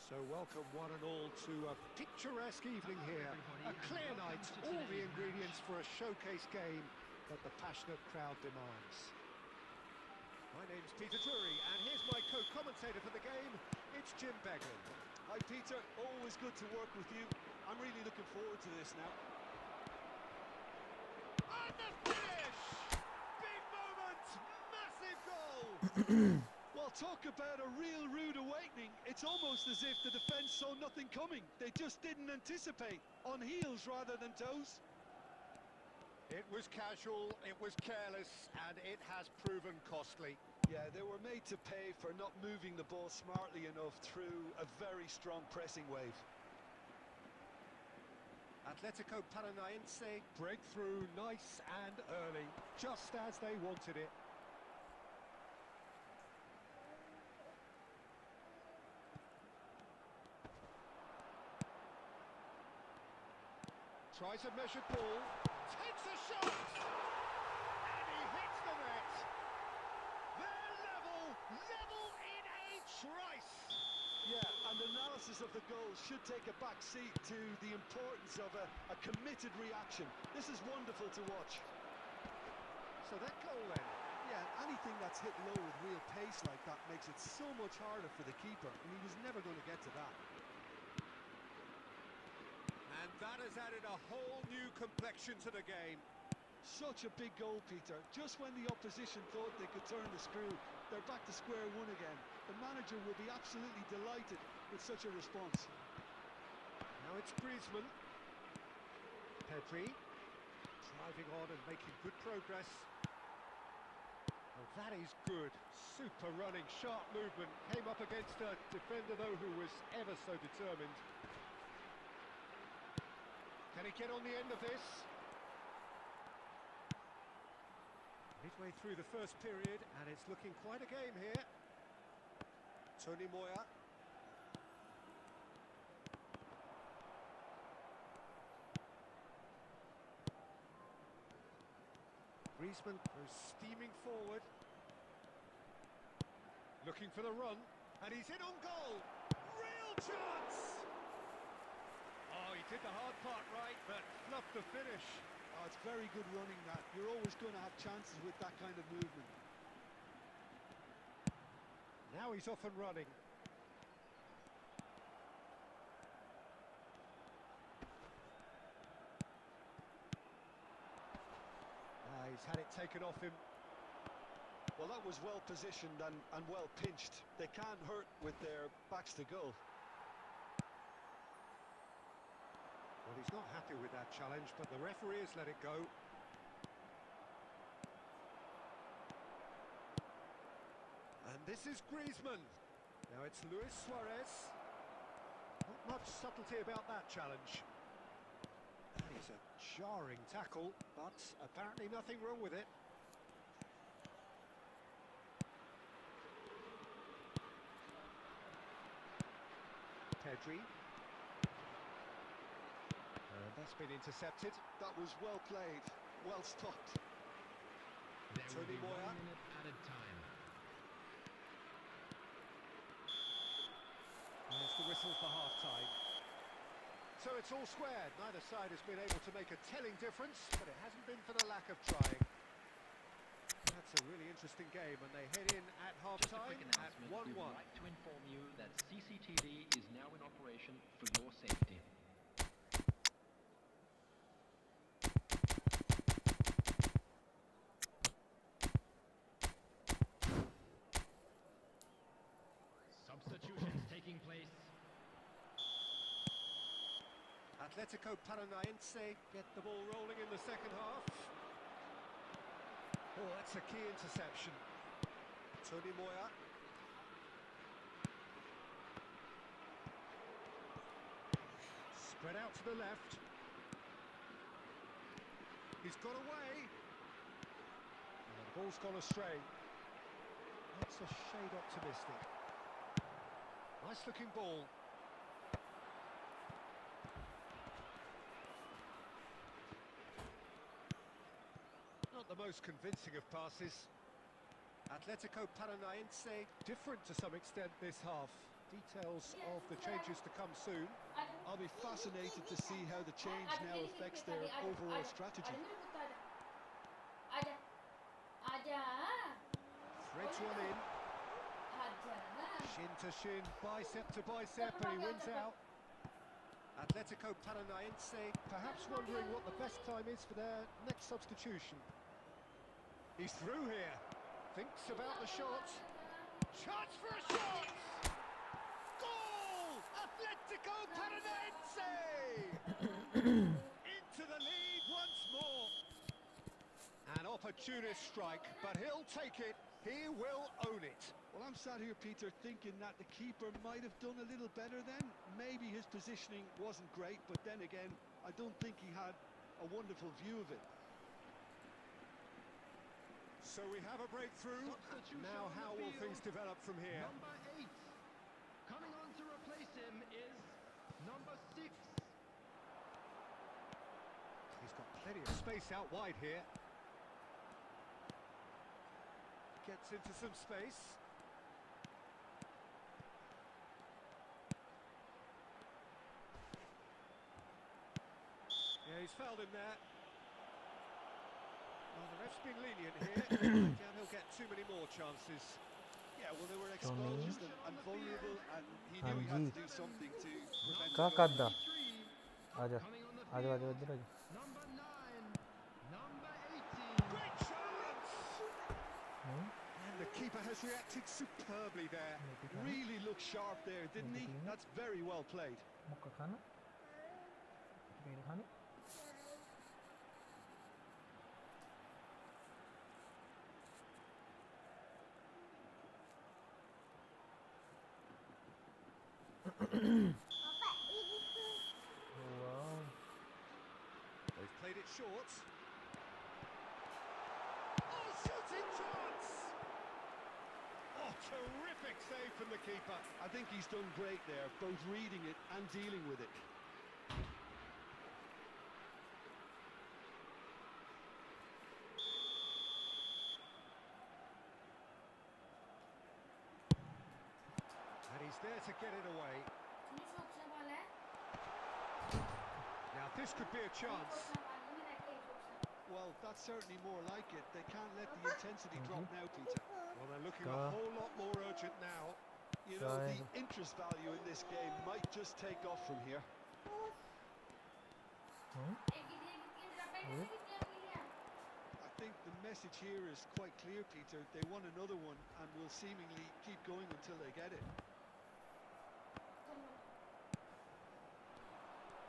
So welcome one and all to a picturesque evening here. A clear night, all the ingredients for a showcase game that the passionate crowd demands. My name's Peter Drury, and here's my co-commentator for the game. It's Jim Beglin. Hi Peter, always good to work with you. I'm really looking forward to this now. And the finish! Big moment! Massive goal! Well, talk about a real rude awakening. It's almost as if the defence saw nothing coming. They just didn't anticipate. On heels rather than toes. It was casual, it was careless, and it has proven costly. Yeah, they were made to pay for not moving the ball smartly enough through a very strong pressing wave. Atletico Paranaense breakthrough nice and early, just as they wanted it. Tries a measured ball, takes a shot, and he hits the net. They're level in a trice. Yeah, and analysis of the goal should take a back seat to the importance of a committed reaction. This is wonderful to watch. So that goal then. Yeah, anything that's hit low with real pace like that makes it so much harder for the keeper, and he was never going to get to that. And that has added a whole new complexion to the game. Such a big goal, Peter. Just when the opposition thought they could turn the screw, they're back to square one again. The manager will be absolutely delighted with such a response. Now it's Griezmann. Pedri driving on and making good progress. Oh, that is good. Super running, sharp movement. Came up against a defender, though, who was ever so determined. Can he get on the end of this? Midway through the first period, and it's looking quite a game here. Tony Moya. Griezmann goes steaming forward. Looking for the run, and he's in on goal. Real chance! Oh, he did the hard part right, but fluffed the finish. Oh, it's very good running that. You're always going to have chances with that kind of movement. Now he's off and running. He's had it taken off him. Well, that was well positioned and well pinched. They can't hurt with their backs to goal. Well, he's not happy with that challenge, but the referee has let it go. And this is Griezmann. Now it's Luis Suarez. Not much subtlety about that challenge. That is a jarring tackle, but apparently nothing wrong with it. Pedri. And that's been intercepted. That was well played, well stopped. There will Tony be Moya. 1 minute added time. There's the whistle for half-time. So it's all squared. Neither side has been able to make a telling difference, but it hasn't been for the lack of trying. That's a really interesting game, and they head in at Just a half-time quick at announcement. We 1-1. would like to inform you that CCTV is now in operation for your safety. Substitutions taking place. Atletico Paranaense get the ball rolling in the second half. Oh, that's a key interception. Tony Moya. Spread out to the left. He's got away. And the ball's gone astray. That's a shade optimistic. Nice looking ball. Not the most convincing of passes. Atletico Paranaense different to some extent this half. Details of the changes to come soon. I'll be fascinated to see how the change now affects their overall strategy. Threads one in. Shin to shin, bicep to bicep, and he wins out. Atletico Paranaense perhaps wondering what the best time is for their next substitution. He's through here. Thinks about the shot. Chance for a shot! Goal! Atletico Paranaense! Into the lead once more. An opportunist strike, but he'll take it. He will own it. Well, I'm sat here, Peter, thinking that the keeper might have done a little better then. Maybe his positioning wasn't great, but then again, I don't think he had a wonderful view of it. So we have a breakthrough. Substitution Now on how the will field. things develop from here? Number 8. Coming on to replace him is number 6. He's got plenty of space out wide here. Gets into some space. Yeah, he's fouled him there. Well, the ref's been lenient here. I doubt he'll get too many more chances. Yeah, well, they were Tony. exposed and vulnerable, and he knew he had to do something to prevent क्या the goal. करदा 3. आजा Coming on the आजा field. आजा इधर आजा Number 9. Number 18. Great chance! Hmm And the keeper has reacted superbly there. Really looked sharp there, didn't he? That's very well played. मुक्का खाना पेड़ खाने wow They've played it short. Oh, shooting chance! Oh, terrific save from the keeper. I think he's done great there, both reading it and dealing with it. And he's there to get it away. Now, this could be a chance. Well, that's certainly more like it. They can't let the intensity drop now, Peter. Well, they're looking a whole lot more urgent now. You know, the Right. interest value in this game might just take off from here. Hmm I think the message here is quite clear, Peter. They want another one and will seemingly keep going until they get it.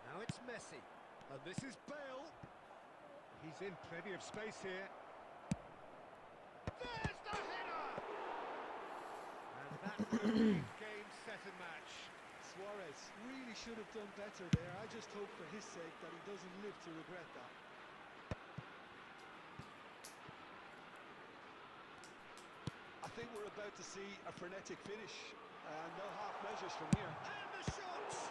Now it's Messi. And this is Bale. He's in plenty of space here. There's the header! And that will be game, set and match. Suarez really should have done better there. I just hope for his sake that he doesn't live to regret that. I think we're about to see a frenetic finish. No half measures from here. And the shot! it.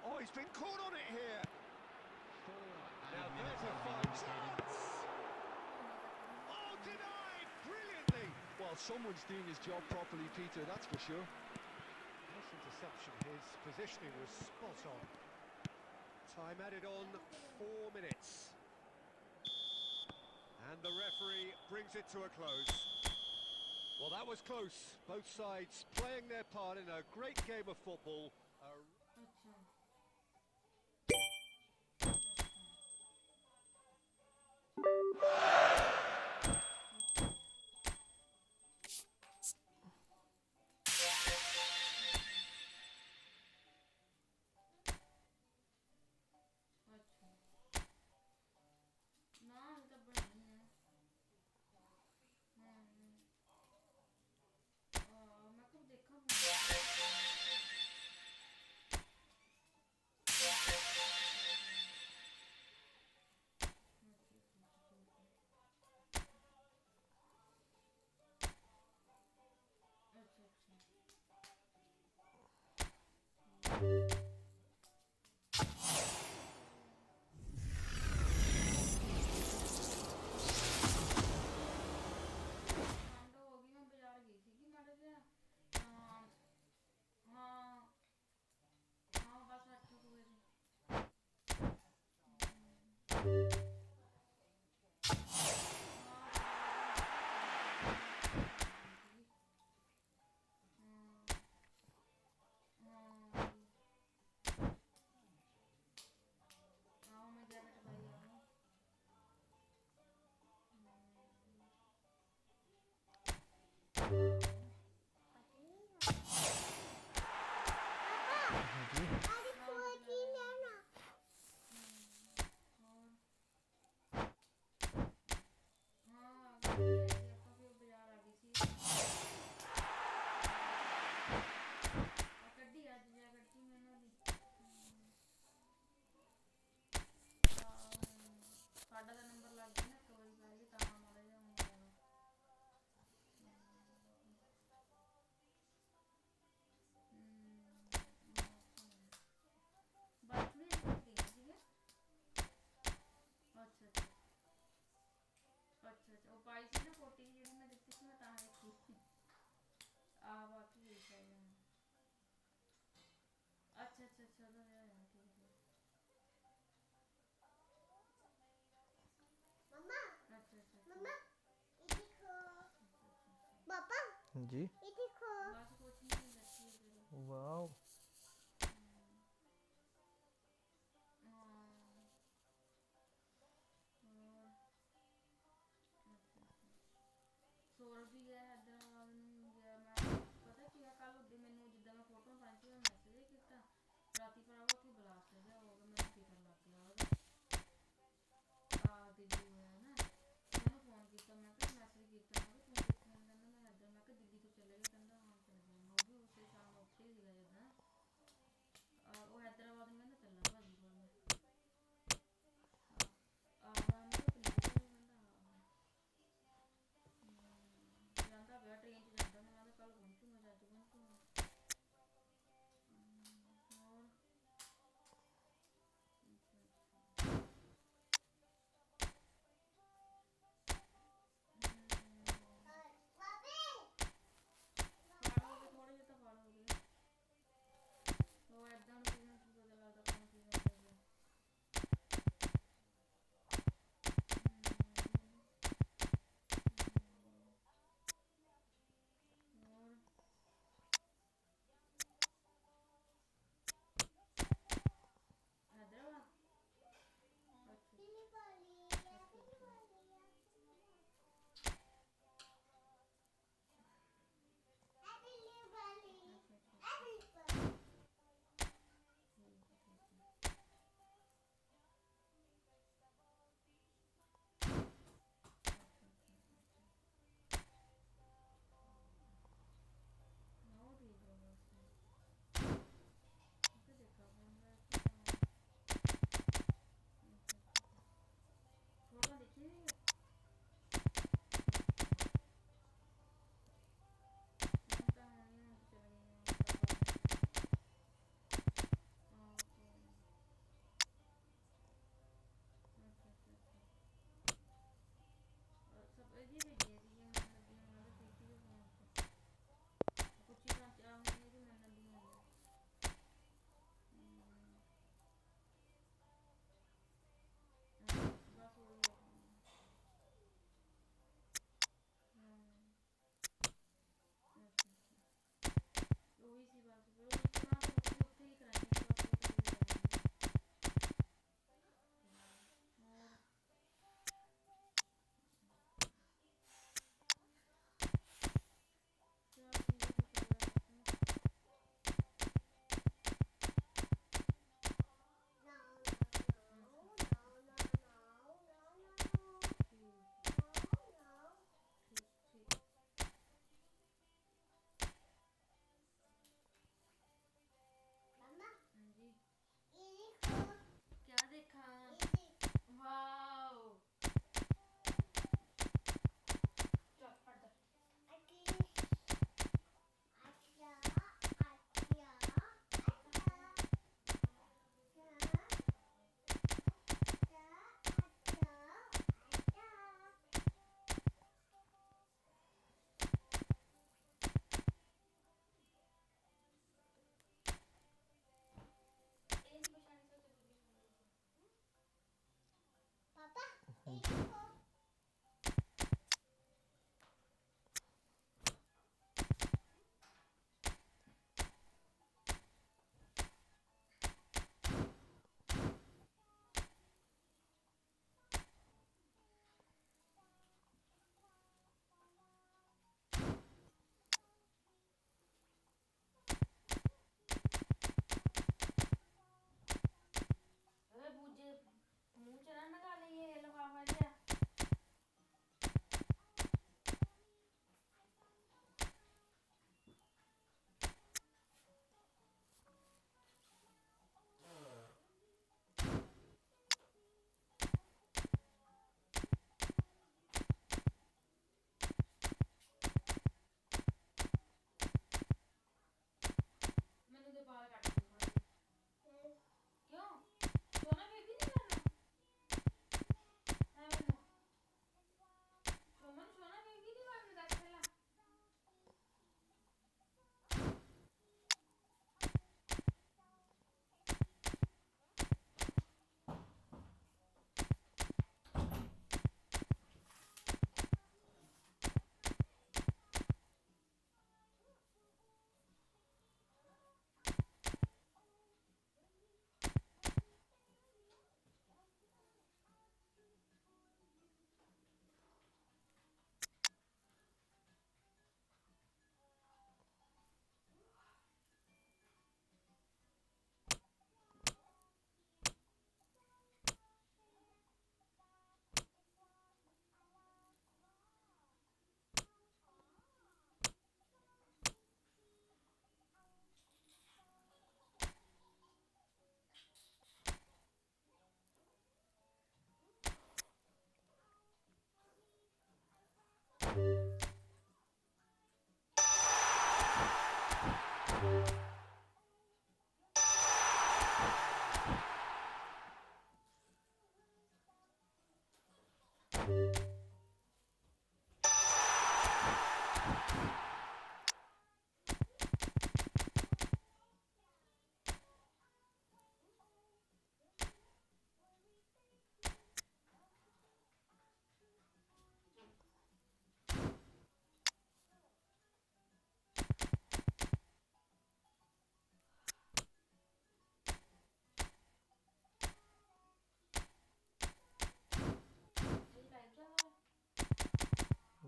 Oh, he's been caught on it here. Now there's a fine chance. Oh, denied brilliantly. Well, someone's doing his job properly, Peter, that's for sure. Nice interception. His positioning was spot on. Time added on 4 minutes. And the referee brings it to a close. Well, that was close. Both sides playing their part in a great game of football. जी wow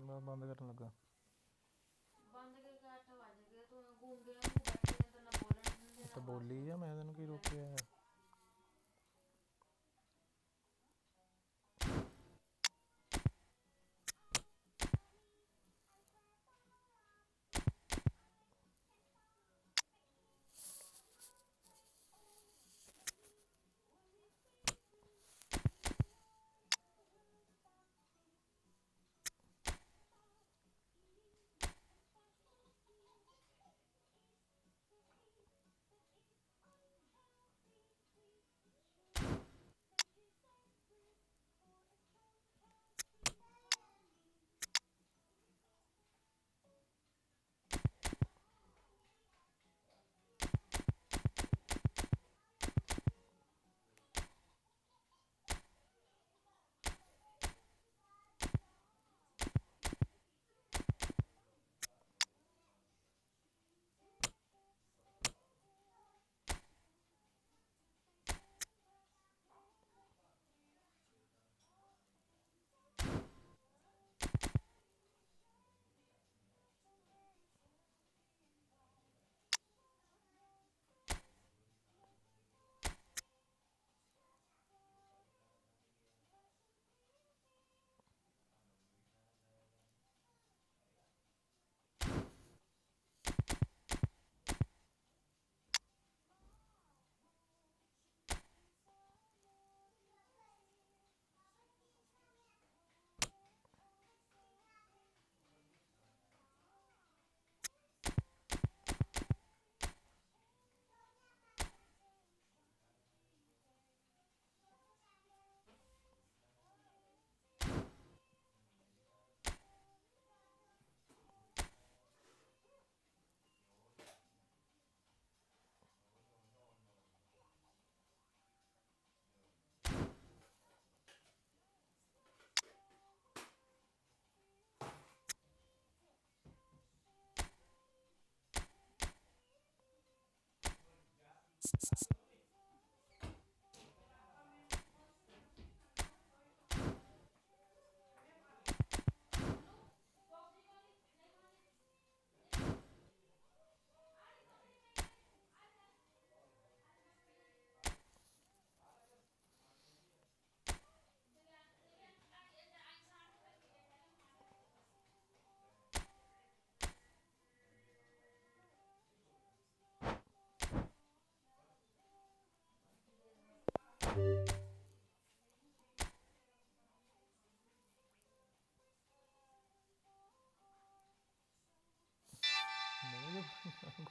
ਮੈਂ ਬੰਦ ਕਰਨ ਲੱਗਾ। ਤਾਂ ਬੋਲੀ ਆ, ਮੈਂ ਤੈਨੂੰ ਕੀ ਰੋਕਿਆ?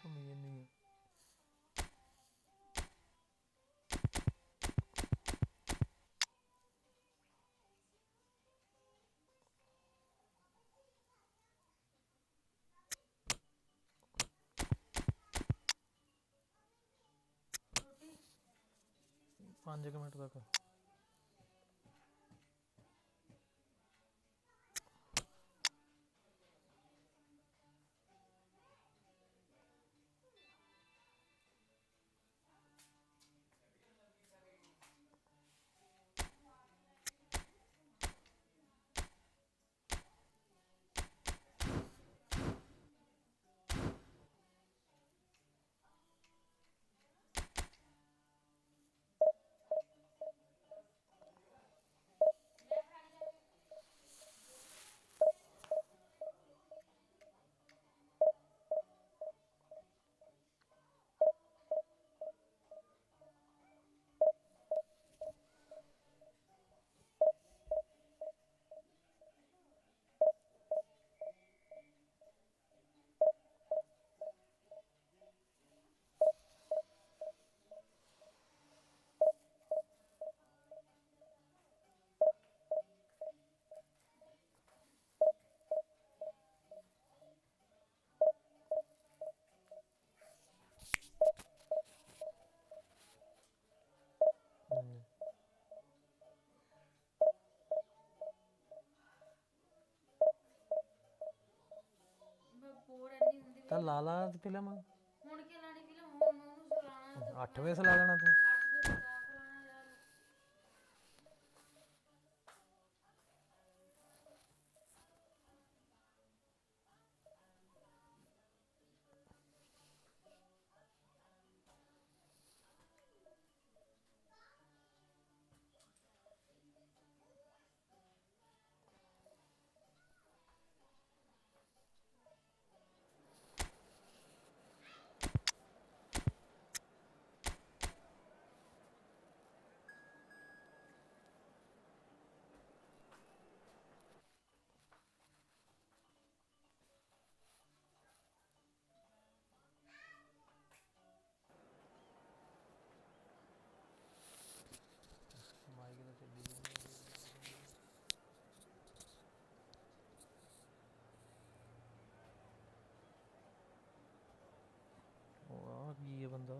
ਘੁੰਮੀ ਜਾਂਦੀ ਆ। ਪੰਜ ਕੁ ਮਿੰਟ ਤੱਕ। ਲਾ ਲਾ ਫਿਲਮ ਹੁਣ ਕੀ ਲਾਣੀ ਫਿਲਮ ਹੁਣ ਉਹਨੂੰ ਚਲਾਣਾ 8 ਵਜੇ ਲਾ ਦੇਣਾ ਤੂੰ 8 ਵਜੇ ਤਾਂ ਕਰਾਣਾ ਯਾਰ ਮਾਈਕ ਤਾਂ ਚੱਲੀ ਉਹ ਆ ਕੀ ਹੈ ਬੰਦਾ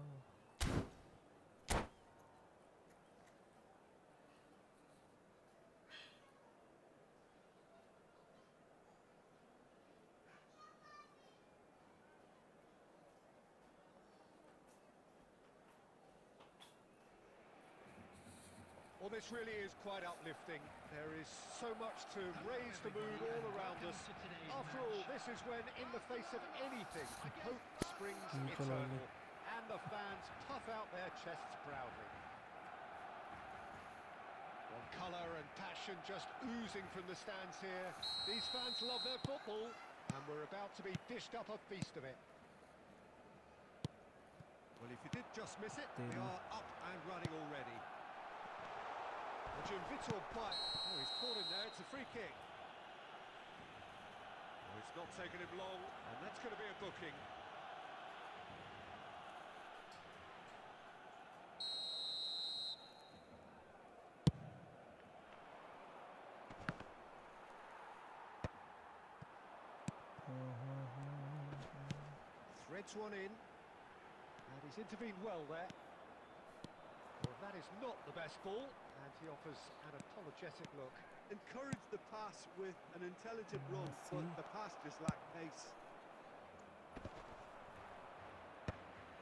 Well, this really is quite uplifting. There is so much to raise the mood all around us. After all, this is when, in the face of anything, hope springs eternal, and the fans puff out their chests proudly. Well, colour and passion just oozing from the stands here. These fans love their football, and we're about to be dished up a feast of it. Well, if you did just miss it, they are up and running already. Vitor Bite. Oh, he's caught in there. It's a free kick. Oh, it's not taken him long, and that's going to be a booking. Threads one in, and he's intervened well there. Well, that is not the best ball, and he offers an apologetic look. Encouraged the pass with an intelligent run, but the pass just lacked pace.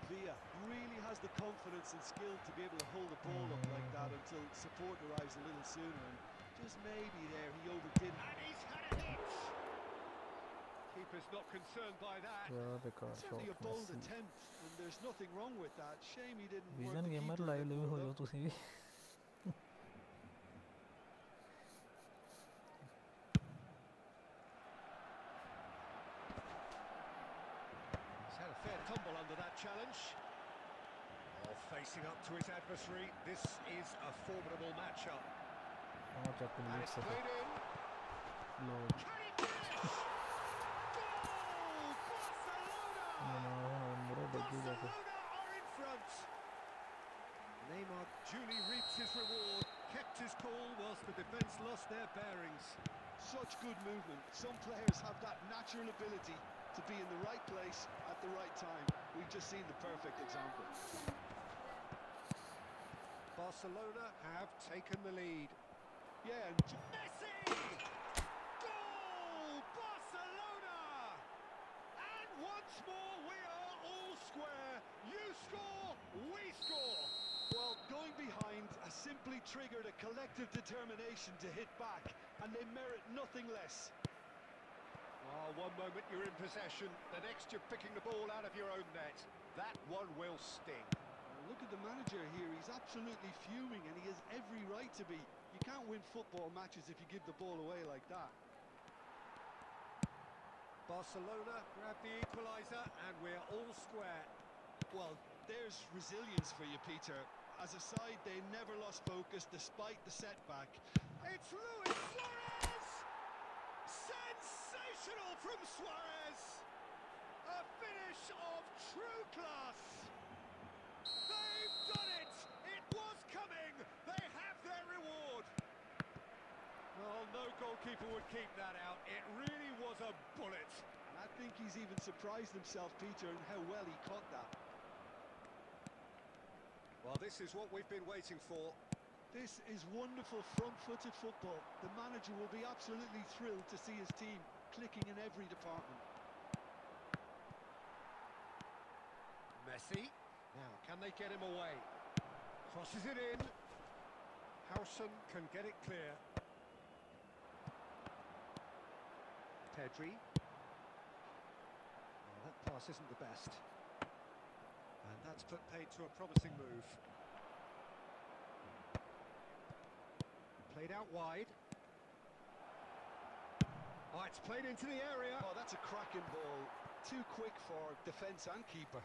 Villa really has the confidence and skill to be able to hold the ball up like that until support arrives a little sooner, and just maybe there he overdid it. And he's had a hit! Keeper's not concerned by that. Certainly a bold attempt, and there's nothing wrong with that. Shame he didn't work vision the gamer keeper a live bit ਲਈ more, ਹੋਇਓ though. ਤੁਸੀਂ ਵੀ He's had a fair tumble under that challenge. Oh, facing up to his adversary, this is a formidable matchup. ਹਾਂ ਚੱਕ And ਲਈ it's played in. Low Can he finish? Goal! Barcelona! ਹੁਣ ਮੁਰੇ ਡੱਗੀ ਜਾ ਕੇ Barcelona are in front. Neymar duly reaps his reward, kept his cool whilst the defence lost their bearings. Such good movement. Some players have that natural ability to be in the right place at the right time. We've just seen the perfect example. Barcelona have taken the lead. Yeah, and Messi! Goal! Barcelona! And once more we are all square. You score, we score. well, going behind has simply triggered a collective determination to hit back, and they merit nothing less. Oh, one moment you're in possession, the next you're picking the ball out of your own net. That one will sting. Look at the manager here. He's absolutely fuming, and he has every right to be. You can't win football matches if you give the ball away like that. Barcelona grab the equaliser, and we're all square. Well, there's resilience for you, Peter. As a side, they never lost focus despite the setback. It's Luis Suarez! Sensational from Suarez! A finish of true class! They've done it! It was coming! They have their reward! Well, no goalkeeper would keep that out. It really was a bullet. And I think he's even surprised himself, Peter, in how well he caught that. Well, this is what we've been waiting for. This is wonderful front-footed football. The manager will be absolutely thrilled to see his team clicking in every department. Messi. Now, can they get him away? Crosses it in. Howson can get it clear. Pedri. Well, that pass isn't the best. And that's put paid to a promising move. Played out wide. Oh, it's played into the area. Oh, that's a cracking ball. Too quick for defence and keeper.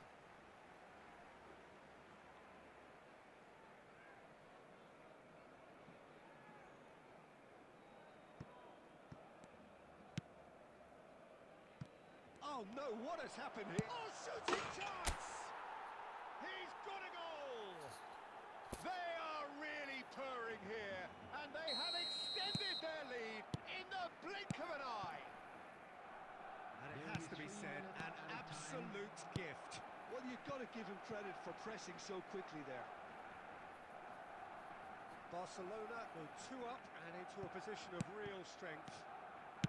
Oh no, what has happened here? Oh, shooting chance! He's got a goal! They are really purring here, and they have extended their lead in the blink of an eye. And it has to be said, an absolute gift. Well, you've got to give him credit for pressing so quickly there. Barcelona go 2 up and into a position of real strength.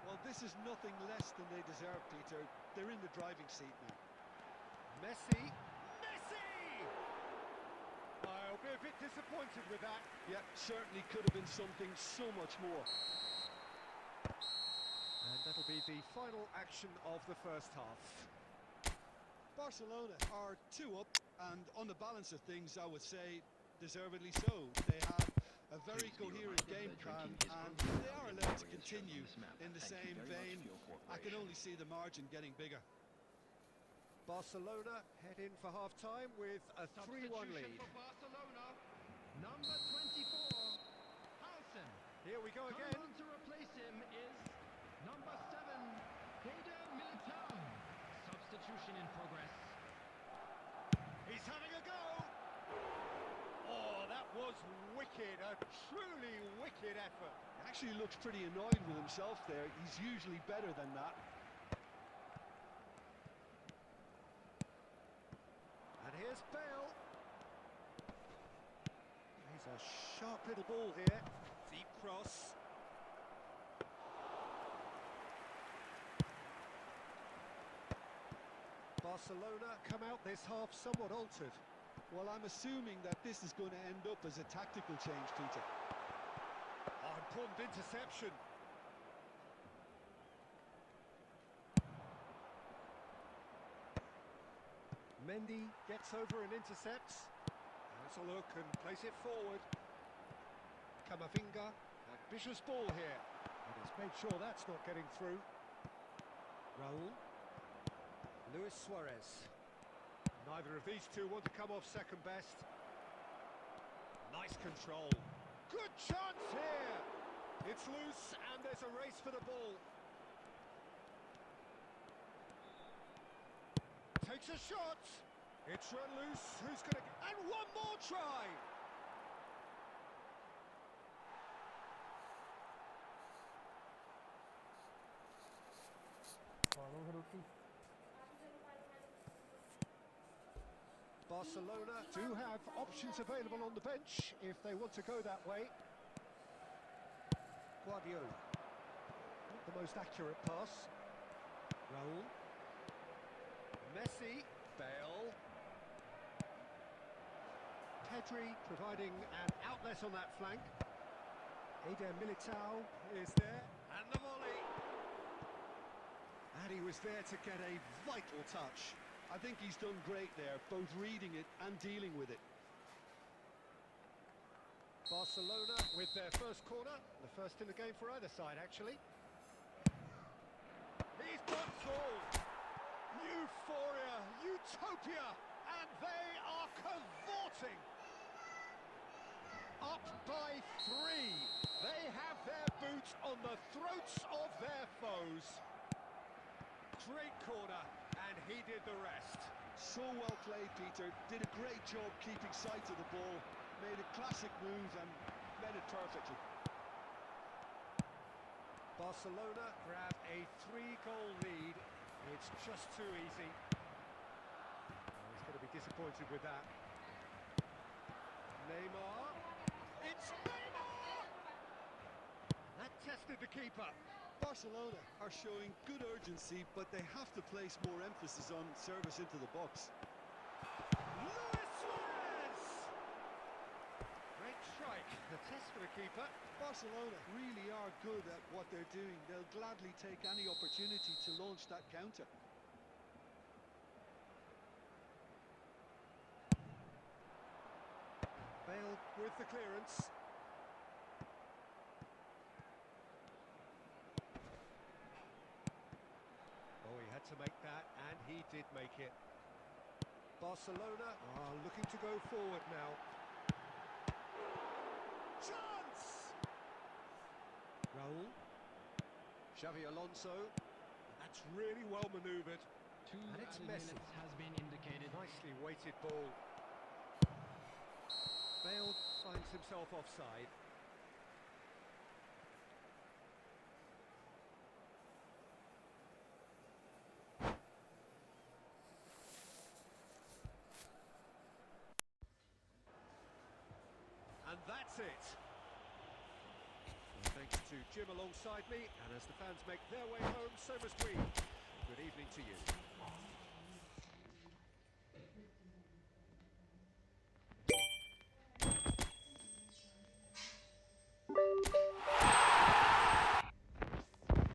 Well, this is nothing less than they deserve, Peter. They're in the driving seat now. Messi! Messi! I'll be a bit disappointed with that. Yeah, certainly could have been something so much more. And that'll be the final action of the first half. Barcelona are 2 up, and on the balance of things, I would say deservedly so. They have a very coherent game plan, and they are allowed to continue in the same vein. I can only see the margin getting bigger. Barcelona head in for half-time with a 3-1 lead. For Barcelona, number 24, Howson. Here we go Coming again. on to replace him is number 7, Militao. Substitution in progress. He's having a go. Oh, that was wicked. A truly wicked effort. He actually looks pretty annoyed with himself there. He's usually better than that. And here's Bale. He's a sharp little ball here. Deep cross. Barcelona come out this half somewhat altered. Well, I'm assuming that this is going to end up as a tactical change, Peter. Oh, important interception. Mendy gets over and intercepts. Has a look and plays it forward. Camavinga, ambitious ball here. And he's made sure that's not getting through. Raul. Luis Suarez. Neither of these two want to come off second best. Nice control. Good chance here. It's loose and there's a race for the ball. Takes a shot. It's run loose. Who's going to... And one more try. Barcelona do have options available on the bench if they want to go that way. Guardiola. Not the most accurate pass. Raul. Messi. Bale. Pedri providing an outlet on that flank. Militao is there. And the volley. And he was there to get a vital touch. I think he's done great there, both reading it and dealing with it. Barcelona with their first corner, the first in the game for either side, actually. He's got goal. Euphoria, utopia, and they are cavorting. Up by 3. They have their boots on the throats of their foes. Great corner. And he did the rest. So well played, Peter. Did a great job keeping sight of the ball. Made a classic move and met it perfectly. Barcelona grab a 3-goal lead. It's just too easy. Oh, he's going to be disappointed with that. Neymar. It's Neymar! That tested the keeper. Barcelona are showing good urgency, but they have to place more emphasis on service into the box. A test for the keeper. Barcelona really are good at what they're doing. They'll gladly take any opportunity to launch that counter. Bale with the clearance. Oh, he had to make that, and he did make it. Barcelona are looking to go forward now. Chance! Raul. Xavi Alonso. That's really well manoeuvred. Two And it's added Messi. minutes has been indicated. Nicely weighted ball. Bale finds himself offside. And that's it. Well, thanks to Jim alongside me, and as the fans make their way home, so must we. Good evening to you.